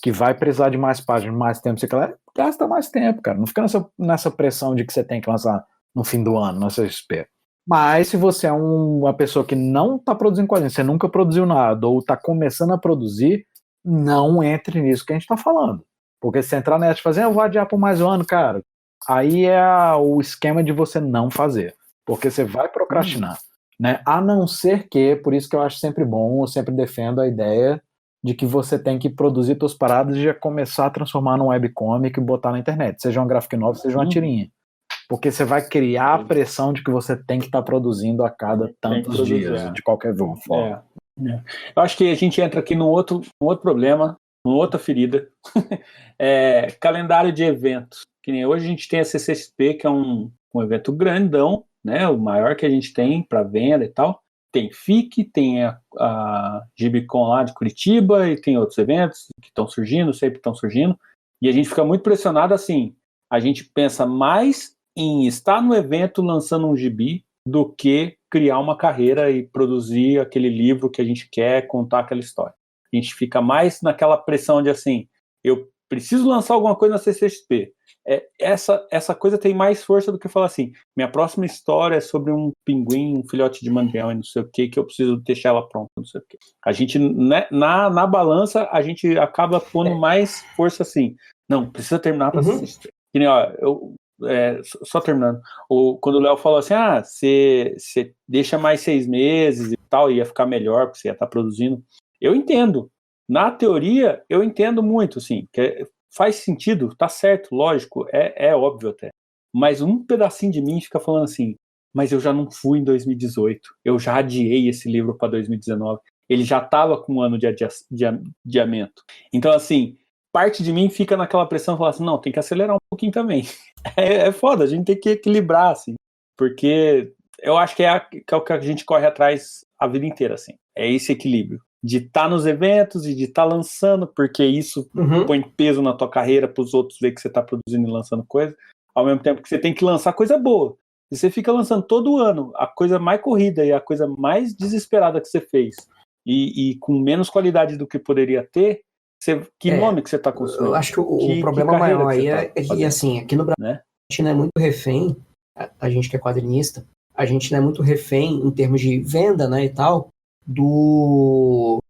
que vai precisar de mais páginas, mais tempo, você quer, gasta mais tempo, cara. Não fica nessa pressão de que você tem que lançar no fim do ano, na CXP. Mas se você é uma pessoa que não está produzindo quadrinhos, você nunca produziu nada, ou está começando a produzir, não entre nisso que a gente está falando. Porque se você entrar nessa e fazer, eu vou adiar por mais um ano, cara, aí é o esquema de você não fazer. Porque você vai procrastinar. Né? A não ser que, por isso que eu acho sempre bom, eu sempre defendo a ideia de que você tem que produzir suas paradas e já começar a transformar num webcomic e botar na internet, seja um graphic novel, seja uma tirinha. Porque você vai criar a pressão de que você tem que estar produzindo a cada tantos dias, de qualquer forma. Eu acho que a gente entra aqui num outro problema, numa outra ferida. Calendário de eventos. Que nem hoje a gente tem a CCXP, que é um evento grandão, né, o maior que a gente tem para venda e tal. Tem FIC, tem a Gibicon lá de Curitiba e tem outros eventos que estão surgindo, sempre estão surgindo. E a gente fica muito pressionado assim. A gente pensa mais em estar no evento lançando um gibi do que criar uma carreira e produzir aquele livro que a gente quer, contar aquela história. A gente fica mais naquela pressão de assim, eu preciso lançar alguma coisa na CCXP. Essa coisa tem mais força do que falar assim, minha próxima história é sobre um pinguim, um filhote de mandrião e não sei o que eu preciso deixar ela pronta, não sei o que. A gente, né, na balança, a gente acaba pondo mais força assim, não, precisa terminar para CCXP. Que nem, só terminando, quando o Léo falou assim, você deixa mais 6 meses e tal, ia ficar melhor, porque você ia estar produzindo. Eu entendo. Na teoria, eu entendo muito, assim, que faz sentido, tá certo, lógico, é óbvio até. Mas um pedacinho de mim fica falando assim, mas eu já não fui em 2018, eu já adiei esse livro para 2019, ele já estava com um ano de adiamento. Então, assim, parte de mim fica naquela pressão, falar assim, não, tem que acelerar um pouquinho também. É foda, a gente tem que equilibrar, assim, porque eu acho que é o que a gente corre atrás a vida inteira, assim, é esse equilíbrio. De estar nos eventos e de estar lançando, porque isso põe peso na tua carreira para os outros ver que você está produzindo e lançando coisa, ao mesmo tempo que você tem que lançar coisa boa. Se você fica lançando todo ano a coisa mais corrida e a coisa mais desesperada que você fez, e com menos qualidade do que poderia ter, que nome que você está consumindo? Eu acho que o problema maior aí é que, assim, aqui no Brasil, né? A gente não é muito refém, a gente que é quadrinista, a gente não é muito refém em termos de venda, né, e tal, dos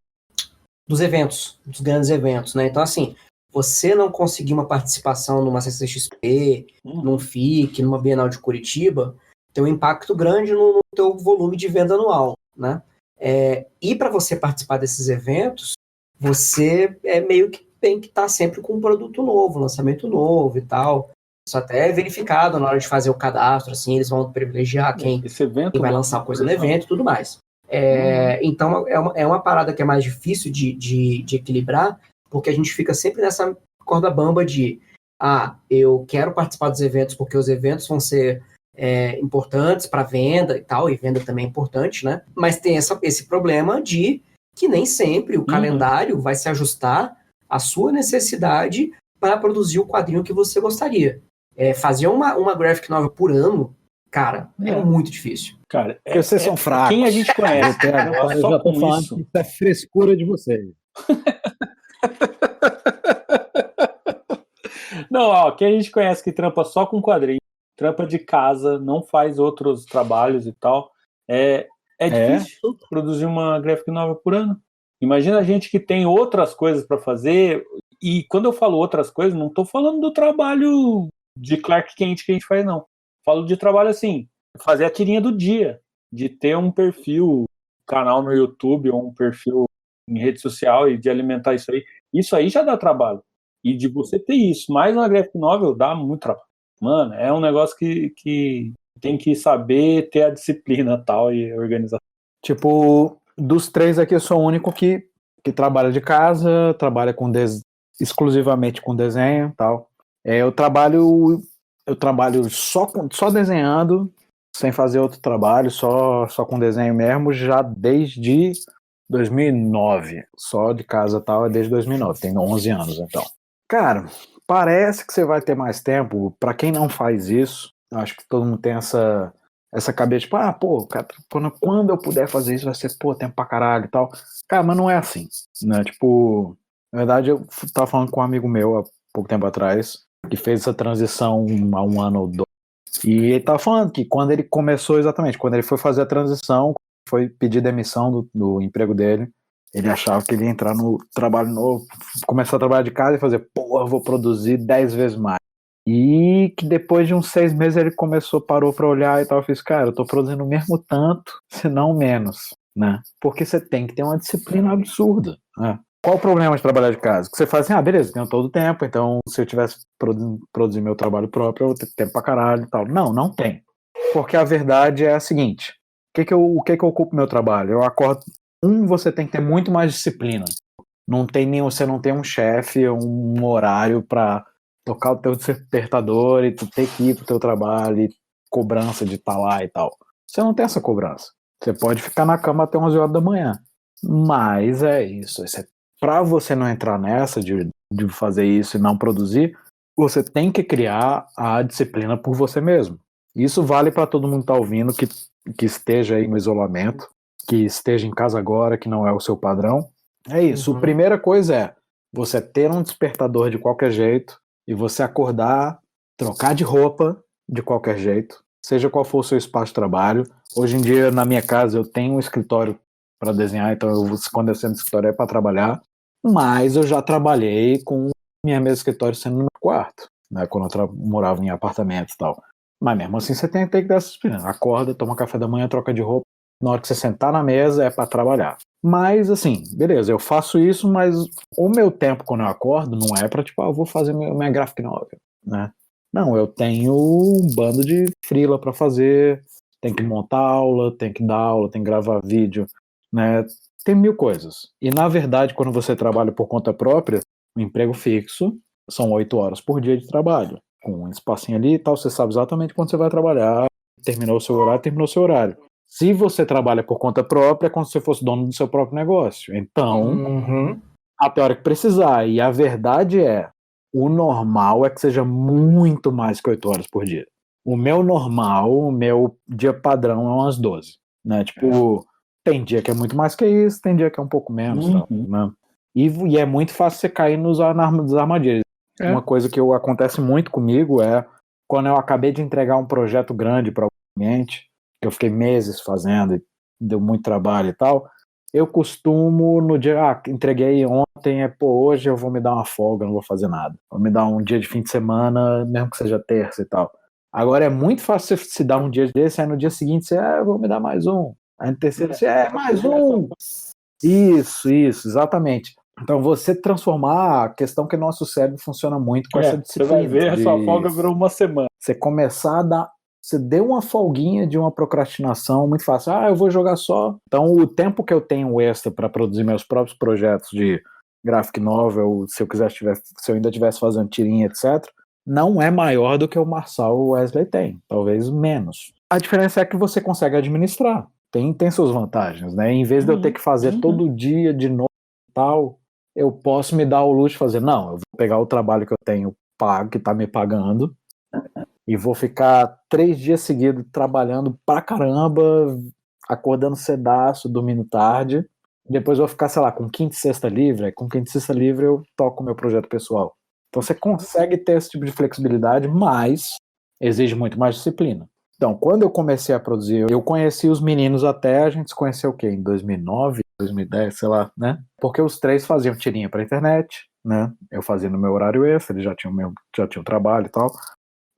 eventos, dos grandes eventos, né? Então, assim, você não conseguir uma participação numa CCXP, num FIC, numa Bienal de Curitiba, tem um impacto grande no teu volume de venda anual, né? E para você participar desses eventos, você meio que tem que estar sempre com um produto novo, lançamento novo e tal. Isso até é verificado na hora de fazer o cadastro, assim, eles vão privilegiar quem vai lançar coisa no evento e tudo mais. Então, é uma parada que é mais difícil de equilibrar, porque a gente fica sempre nessa corda bamba de eu quero participar dos eventos porque os eventos vão ser importantes para venda e tal, e venda também é importante, né? Mas tem esse problema de que nem sempre o calendário vai se ajustar à sua necessidade para produzir o quadrinho que você gostaria. Fazer uma graphic novel por ano, cara, é muito difícil. Cara, porque vocês são fracos. Quem a gente conhece agora só com isso é frescura de vocês. Não, quem a gente conhece que trampa só com quadrinho, trampa de casa, não faz outros trabalhos e tal, é difícil produzir uma graphic novel por ano. Imagina a gente que tem outras coisas para fazer, e quando eu falo outras coisas, não estou falando do trabalho de Clark Kent que a gente faz, não. Falo de trabalho assim, fazer a tirinha do dia, de ter um perfil, canal no YouTube ou um perfil em rede social e de alimentar isso aí. Isso aí já dá trabalho. E de você ter isso, mais uma graphic novel, dá muito trabalho. Mano, é um negócio que tem que saber ter a disciplina tal e organização. Tipo, dos três aqui eu sou o único que trabalha de casa, trabalha exclusivamente com desenho e tal. Eu trabalho só desenhando, sem fazer outro trabalho, só com desenho mesmo, já desde 2009. Só de casa e tal, é desde 2009. Tenho 11 anos, então. Cara, parece que você vai ter mais tempo. Pra quem não faz isso, eu acho que todo mundo tem essa cabeça, tipo, cara, quando eu puder fazer isso, vai ser, tempo pra caralho e tal. Cara, mas não é assim, né? Tipo, na verdade, eu tava falando com um amigo meu há pouco tempo atrás, que fez essa transição há um ano ou dois. E ele tava falando que quando ele começou exatamente, quando ele foi fazer a transição, foi pedir demissão do emprego dele, ele achava que ele ia entrar no trabalho novo, começar a trabalhar de casa e fazer, eu vou produzir 10 vezes mais. E que depois de uns 6 meses ele parou pra olhar e tal, eu fiz, cara, eu tô produzindo o mesmo tanto, se não menos, né? Porque você tem que ter uma disciplina absurda, né? Qual o problema de trabalhar de casa? Que você faz assim, beleza, tenho todo o tempo, então se eu tivesse produzir meu trabalho próprio, eu vou ter tempo pra caralho e tal. Não tem. Porque a verdade é a seguinte, o que eu ocupo meu trabalho? Eu acordo, você tem que ter muito mais disciplina. Você não tem um chefe, um horário pra tocar o teu despertador e tu ter que ir pro teu trabalho e cobrança de estar lá e tal. Você não tem essa cobrança. Você pode ficar na cama até 11 horas da manhã. Mas é isso. Pra você não entrar nessa de fazer isso e não produzir, você tem que criar a disciplina por você mesmo. Isso vale para todo mundo que tá ouvindo, que esteja aí no isolamento, que esteja em casa agora, que não é o seu padrão. É isso. A primeira coisa é você ter um despertador de qualquer jeito e você acordar, trocar de roupa de qualquer jeito, seja qual for o seu espaço de trabalho. Hoje em dia, na minha casa, eu tenho um escritório para desenhar, então quando eu sento no escritório é para trabalhar, mas eu já trabalhei com minha mesa de escritório sendo no meu quarto, né, quando eu morava em apartamento e tal. Mas mesmo assim você tem que dar essa disciplina. Acorda, toma café da manhã, troca de roupa, na hora que você sentar na mesa é para trabalhar. Mas assim, beleza, eu faço isso, mas o meu tempo quando eu acordo não é para eu vou fazer minha graphic novel, né? Não, eu tenho um bando de freela para fazer, tem que montar aula, tem que dar aula, tem que gravar vídeo, né? Tem 1000 coisas. E na verdade, quando você trabalha por conta própria, um emprego fixo são 8 horas por dia de trabalho, com um espacinho ali e tal, você sabe exatamente quando você vai trabalhar, terminou o seu horário. Se você trabalha por conta própria, é como se você fosse dono do seu próprio negócio. Então, até a hora que precisar. E a verdade é, o normal é que seja muito mais que 8 horas por dia. O meu normal, o meu dia padrão é umas 12. Né? Tipo, tem dia que é muito mais que isso, tem dia que é um pouco menos. Tal, né? E é muito fácil você cair nas armadilhas. Uma coisa que acontece muito comigo é quando eu acabei de entregar um projeto grande para o cliente, que eu fiquei meses fazendo e deu muito trabalho e tal, eu costumo no dia, entreguei ontem, hoje eu vou me dar uma folga, não vou fazer nada. Vou me dar um dia de fim de semana, mesmo que seja terça e tal. Agora é muito fácil você se dar um dia desse, aí no dia seguinte você, eu vou me dar mais um. Aí no terceiro você, mais um. Isso, exatamente. Então você transformar a questão que nosso cérebro funciona muito com essa disciplina. Você vai ver, a sua folga virou uma semana. Você começar a dar, você deu uma folguinha de uma procrastinação muito fácil. Eu vou jogar só. Então o tempo que eu tenho extra para produzir meus próprios projetos de graphic novel, se eu ainda estivesse fazendo tirinha, etc., não é maior do que o Marçal ou o Wesley tem, talvez menos. A diferença é que você consegue administrar. Tem suas vantagens, né? Em vez de eu ter que fazer todo dia de novo e tal, eu posso me dar o luxo de fazer, não, eu vou pegar o trabalho que eu tenho pago, que tá me pagando, e vou ficar 3 dias seguidos trabalhando pra caramba, acordando cedaço, dormindo tarde, depois eu vou ficar, sei lá, com quinta e sexta livre, com quinta e sexta livre eu toco o meu projeto pessoal. Então você consegue ter esse tipo de flexibilidade, mas exige muito mais disciplina. Então, quando eu comecei a produzir, eu conheci os meninos até, a gente se conheceu o quê? Em 2009, 2010, sei lá, né? Porque os três faziam tirinha pra internet, né? Eu fazia no meu horário extra, eles já tinham trabalho e tal.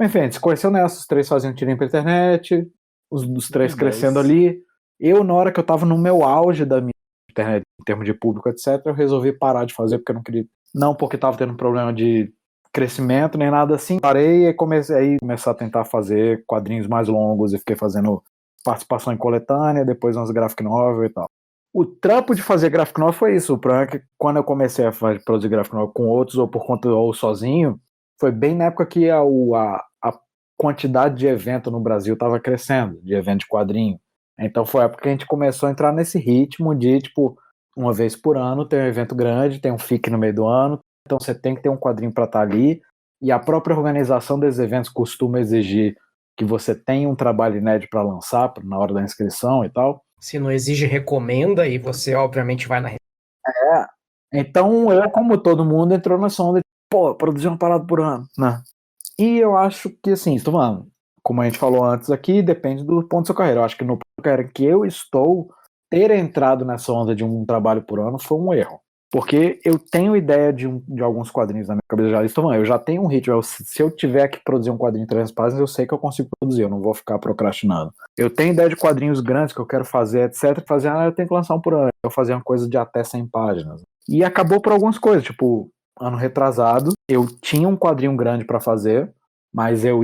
Enfim, a gente se conheceu nessa, os três faziam tirinha pra internet, os três crescendo ali. Eu, na hora que eu tava no meu auge da minha internet, em termos de público, etc., eu resolvi parar de fazer, porque eu não queria... Não porque tava tendo problema de crescimento, nem nada assim. Parei e comecei a tentar fazer quadrinhos mais longos e fiquei fazendo participação em coletânea, depois umas graphic novel e tal. O trampo de fazer graphic novel foi isso. O problema é que quando eu comecei a produzir graphic novel com outros ou por conta ou sozinho, foi bem na época que a quantidade de evento no Brasil estava crescendo, de evento de quadrinho. Então foi a época que a gente começou a entrar nesse ritmo de, tipo, uma vez por ano tem um evento grande, tem um FIC no meio do ano, então você tem que ter um quadrinho para estar ali, e a própria organização desses eventos costuma exigir que você tenha um trabalho inédito para lançar na hora da inscrição e tal. Se não exige, recomenda, e você obviamente vai na... Então eu, como todo mundo, entrou nessa onda de, pô, produzir uma parada por ano, né? E eu acho que, assim, estou falando, como a gente falou antes aqui, depende do ponto da sua carreira. Eu acho que no ponto da carreira que eu estou, ter entrado nessa onda de um trabalho por ano foi um erro. Porque eu tenho ideia de alguns quadrinhos na minha cabeça já. Estou falando, eu já tenho um ritmo. Se eu tiver que produzir um quadrinho de 300 páginas, eu sei que eu consigo produzir, eu não vou ficar procrastinando. Eu tenho ideia de quadrinhos grandes que eu quero fazer, etc. Eu tenho que lançar um por ano. Eu fazer uma coisa de até 100 páginas. E acabou por algumas coisas, tipo, ano retrasado, eu tinha um quadrinho grande para fazer, mas eu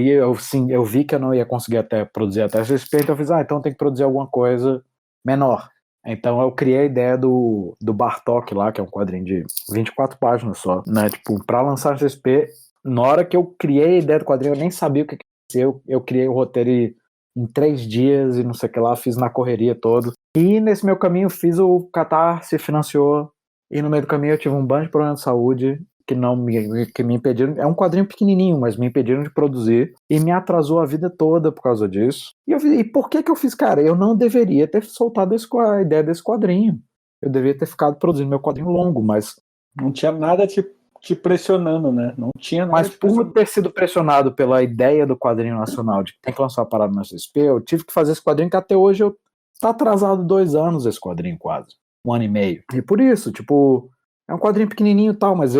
vi que eu não ia conseguir produzir até esse respeito, eu fiz, então tem que produzir alguma coisa menor. Então eu criei a ideia do Bartok lá, que é um quadrinho de 24 páginas só, né, tipo, pra lançar XP, na hora que eu criei a ideia do quadrinho, eu nem sabia o que ia ser, eu criei o roteiro em 3 dias e não sei o que lá, fiz na correria todo, e nesse meu caminho fiz o Catarse, financiou, e no meio do caminho eu tive um bando de problemas de saúde, que me impediram, é um quadrinho pequenininho, mas me impediram de produzir e me atrasou a vida toda por causa disso. E por que eu fiz, cara? Eu não deveria ter soltado a ideia desse quadrinho. Eu deveria ter ficado produzindo meu quadrinho longo, mas não tinha nada te pressionando, né? Não tinha nada. Mas por ter sido pressionado pela ideia do quadrinho nacional de que tem que lançar uma parada na XP, eu tive que fazer esse quadrinho que até hoje tá atrasado 2 anos esse quadrinho quase. 1 ano e meio. E por isso, tipo, é um quadrinho pequenininho e tal, mas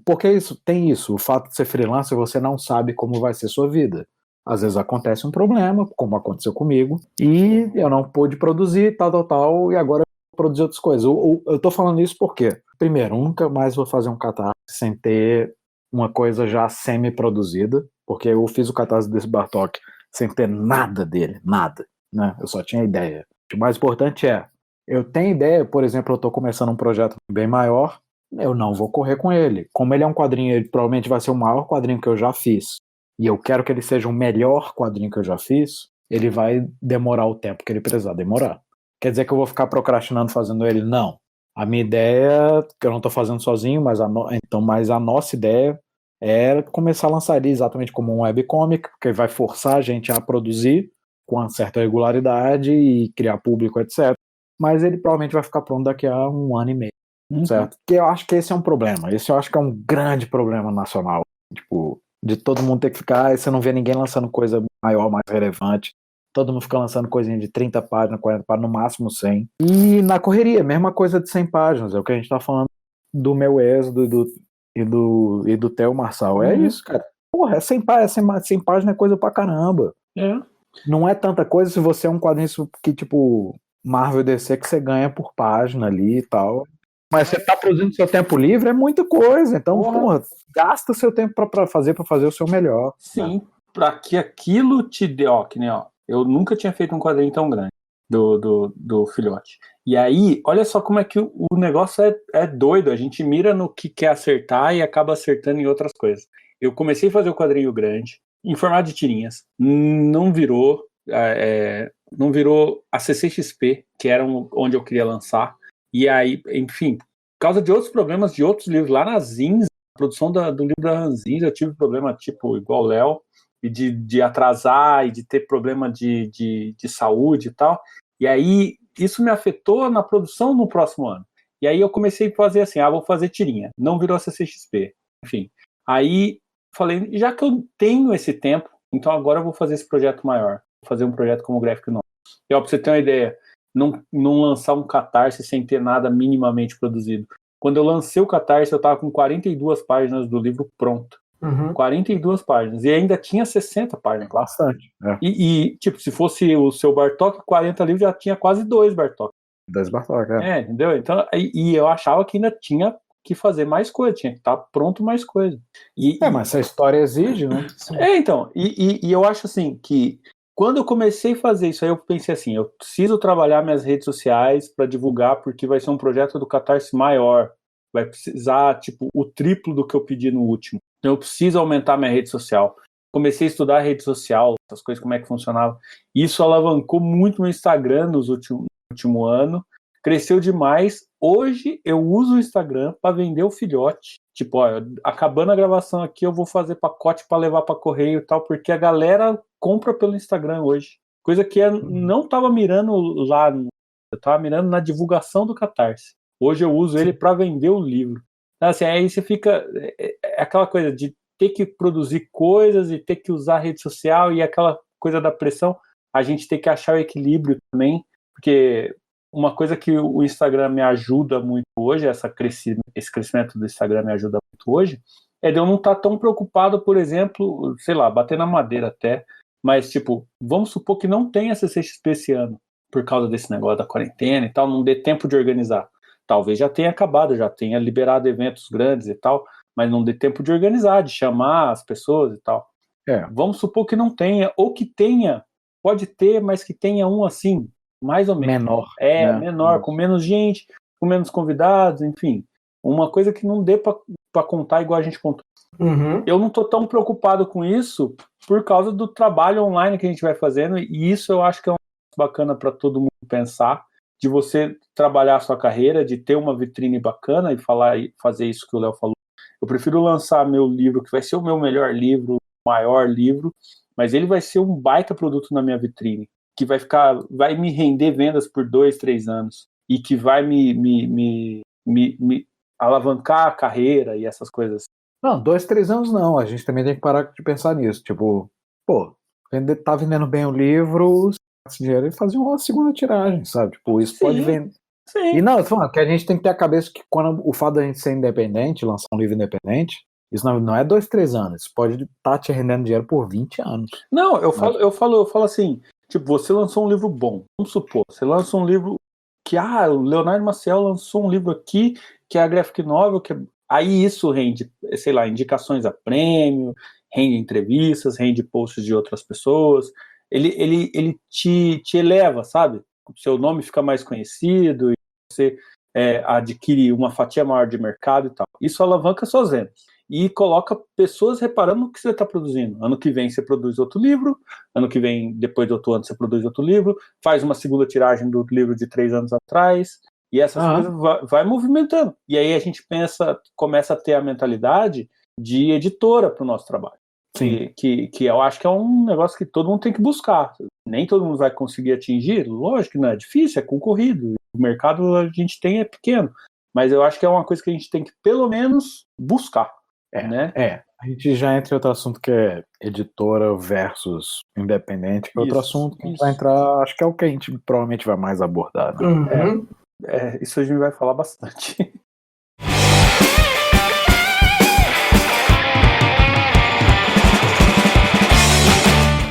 porque tem isso, o fato de ser freelancer, você não sabe como vai ser sua vida. Às vezes acontece um problema, como aconteceu comigo, e eu não pude produzir, tal, e agora eu vou produzir outras coisas. Eu tô falando isso porque, primeiro, nunca mais vou fazer um catarse sem ter uma coisa já semi-produzida, porque eu fiz o catarse desse Bartok sem ter nada dele, nada, né? Eu só tinha ideia. O mais importante eu tenho ideia, por exemplo, eu estou começando um projeto bem maior, eu não vou correr com ele. Como ele é um quadrinho, ele provavelmente vai ser o maior quadrinho que eu já fiz, e eu quero que ele seja o melhor quadrinho que eu já fiz, ele vai demorar o tempo que ele precisar demorar. Quer dizer que eu vou ficar procrastinando fazendo ele? Não. A minha ideia, que eu não estou fazendo sozinho, mas a nossa ideia é começar a lançar ele exatamente como um webcomic, porque vai forçar a gente a produzir com uma certa regularidade e criar público, etc. Mas ele provavelmente vai ficar pronto daqui a 1 ano e meio, certo? Que eu acho que esse é um problema. Esse eu acho que é um grande problema nacional. Tipo, de todo mundo ter que ficar, e você não vê ninguém lançando coisa maior, mais relevante. Todo mundo fica lançando coisinha de 30 páginas, 40 páginas, no máximo 100. E na correria, mesma coisa de 100 páginas. É o que a gente tá falando do meu êxodo e do Theo Marçal. É isso, cara. Porra, 100 páginas é coisa pra caramba. Não é tanta coisa se você é um quadrinho que, tipo, Marvel e DC, que você ganha por página ali e tal. Mas você tá produzindo seu tempo livre, é muita coisa. Então, porra, gasta seu tempo pra fazer o seu melhor. Sim, pra que aquilo te dê, que nem, eu nunca tinha feito um quadrinho tão grande do Filhote. E aí, olha só como é que o negócio é doido. A gente mira no que quer acertar e acaba acertando em outras coisas. Eu comecei a fazer o quadrinho grande, em formato de tirinhas. Não virou a CCXP, que era onde eu queria lançar. E aí, enfim, por causa de outros problemas de outros livros, lá na Zins, a produção do livro da Zins, eu tive problema, tipo, igual o Léo, e de atrasar, e de ter problema de saúde e tal. E aí, isso me afetou na produção no próximo ano. E aí eu comecei a fazer assim, vou fazer tirinha. Não virou a CCXP. Enfim, aí falei, já que eu tenho esse tempo, então agora eu vou fazer esse projeto maior, vou fazer um projeto como Graphic Novel. E ó, pra você ter uma ideia, não lançar um Catarse sem ter nada minimamente produzido. Quando eu lancei o Catarse, eu tava com 42 páginas do livro pronto. 42 páginas. E ainda tinha 60 páginas. Bastante. E, tipo, se fosse o seu Bartók, 40 livros já tinha quase 2 Bartók. 2 Bartók, entendeu? Então, e eu achava que ainda tinha que fazer mais coisa, tinha que estar pronto mais coisa. Mas se a história exige, né? Então, e eu acho assim, que quando eu comecei a fazer isso aí, eu pensei assim, eu preciso trabalhar minhas redes sociais para divulgar, porque vai ser um projeto do Catarse maior, vai precisar, tipo, o triplo do que eu pedi no último. Então eu preciso aumentar minha rede social. Comecei a estudar a rede social, essas coisas, como é que funcionava. Isso alavancou muito meu Instagram no último ano, cresceu demais. Hoje eu uso o Instagram para vender o filhote. Tipo, ó, acabando a gravação aqui, eu vou fazer pacote para levar para correio e tal, porque a galera compra pelo Instagram hoje. Coisa que eu não tava mirando lá, eu tava mirando na divulgação do Catarse. Hoje eu uso ele para vender o livro. Então, assim, aí você fica... É aquela coisa de ter que produzir coisas e ter que usar a rede social e aquela coisa da pressão, a gente tem que achar o equilíbrio também, porque uma coisa que o Instagram me ajuda muito hoje, esse crescimento do Instagram me ajuda muito hoje, é de eu não estar tão preocupado, por exemplo, sei lá, bater na madeira até, mas tipo, vamos supor que não tenha CCXP esse ano, por causa desse negócio da quarentena e tal, não dê tempo de organizar. Talvez já tenha acabado, já tenha liberado eventos grandes e tal, mas não dê tempo de organizar, de chamar as pessoas e tal. Vamos supor que não tenha, ou que tenha, pode ter, mas que tenha um assim, mais ou menos. Menor. Menor, com menos gente, com menos convidados, enfim. Uma coisa que não dê para contar igual a gente contou. Eu não tô tão preocupado com isso por causa do trabalho online que a gente vai fazendo, e isso eu acho que é um bacana para todo mundo pensar, de você trabalhar a sua carreira, de ter uma vitrine bacana e fazer isso que o Léo falou. Eu prefiro lançar meu livro, que vai ser o meu melhor livro, o maior livro, mas ele vai ser um baita produto na minha vitrine, que vai me render vendas por 2, 3 anos, e que vai me alavancar a carreira e essas coisas. Não, 2, 3 anos não, a gente também tem que parar de pensar nisso, tipo, pô, tá vendendo bem o livro, esse dinheiro e fazer uma segunda tiragem, sabe? Tipo, isso pode vender. Sim. E não, eu tô falando que a gente tem que ter a cabeça que quando o fato da gente ser independente, lançar um livro independente, isso não é 2, 3 anos, isso pode estar te rendendo dinheiro por 20 anos. Não, eu falo assim, tipo, você lançou um livro bom, vamos supor, você lança um livro que, o Leonardo Maciel lançou um livro aqui, que é a Graphic Novel, aí isso rende, sei lá, indicações a prêmio, rende entrevistas, rende posts de outras pessoas, ele te eleva, sabe? O seu nome fica mais conhecido, e você adquire uma fatia maior de mercado e tal. Isso alavanca suas vendas. E coloca pessoas reparando no que você está produzindo. Ano que vem você produz outro livro, ano que vem, depois do outro ano, você produz outro livro, faz uma segunda tiragem do livro de 3 anos atrás, e essas coisas vai movimentando. E aí a gente começa a ter a mentalidade de editora para o nosso trabalho. Que eu acho que é um negócio que todo mundo tem que buscar. Nem todo mundo vai conseguir atingir, lógico que não é difícil, é concorrido. O mercado a gente tem é pequeno, mas eu acho que é uma coisa que a gente tem que pelo menos buscar. A gente já entra em outro assunto que é editora versus independente, que é outro assunto que a gente vai entrar, acho que é o que a gente provavelmente vai mais abordar. Né? Isso a gente vai falar bastante.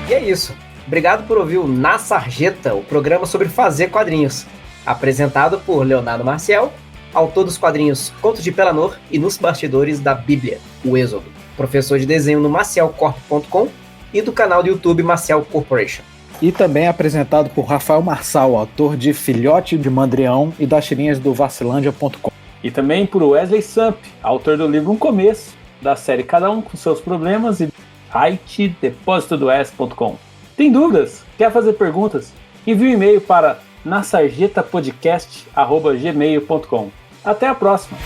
E é isso. Obrigado por ouvir o Na Sarjeta, o programa sobre fazer quadrinhos, apresentado por Leonardo Maciel, autor dos quadrinhos Contos de Pelanor e Nos Bastidores da Bíblia, o Êxodo, professor de desenho no macielcorp.com e do canal do YouTube Maciel Corporation. E também apresentado por Rafael Marçal, autor de Filhote de Mandrião e das tirinhas do Vacilândia.com. E também por Wesley Samp, autor do livro Um Começo, da série Cada Um com Seus Problemas e site-depositodoes.com. Tem dúvidas? Quer fazer perguntas? Envie um e-mail para nasarjetapodcast@gmail.com. Até a próxima!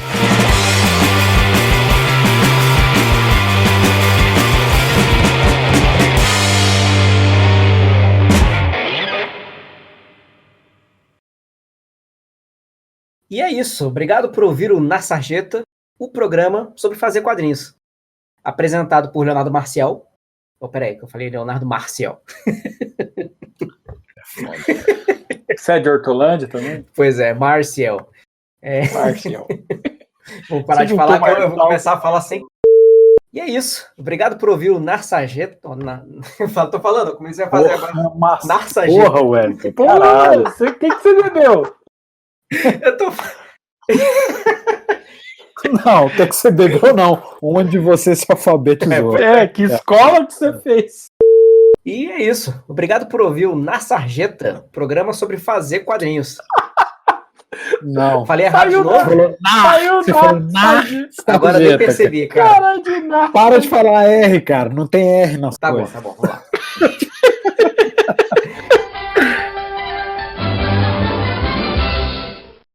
E é isso. Obrigado por ouvir o Na Sarjeta, o programa sobre fazer quadrinhos. Apresentado por Leonardo Maciel, Oh, peraí, que eu falei Leonardo Marcial. Você é de Hortolândia também? Pois é, Marcial. Marcial. Vou parar Você de falar que juntou eu vou começar a falar sem... E é isso. Obrigado por ouvir o Narsarjeta. Tô falando, eu comecei a fazer agora. Narsarjeta. Porra, Wellington. Porra, Caralho. o que você bebeu? Eu tô... Não, tem que ser bebeu não. Onde você se alfabetizou. Que escola que você fez? E é isso. Obrigado por ouvir o Narsarjeta, programa sobre fazer quadrinhos. Não. Falei errado de novo? Você falou Agora nem percebi, cara. Para de falar R, cara. Não tem R nas Tá bom, coisas. vamos lá.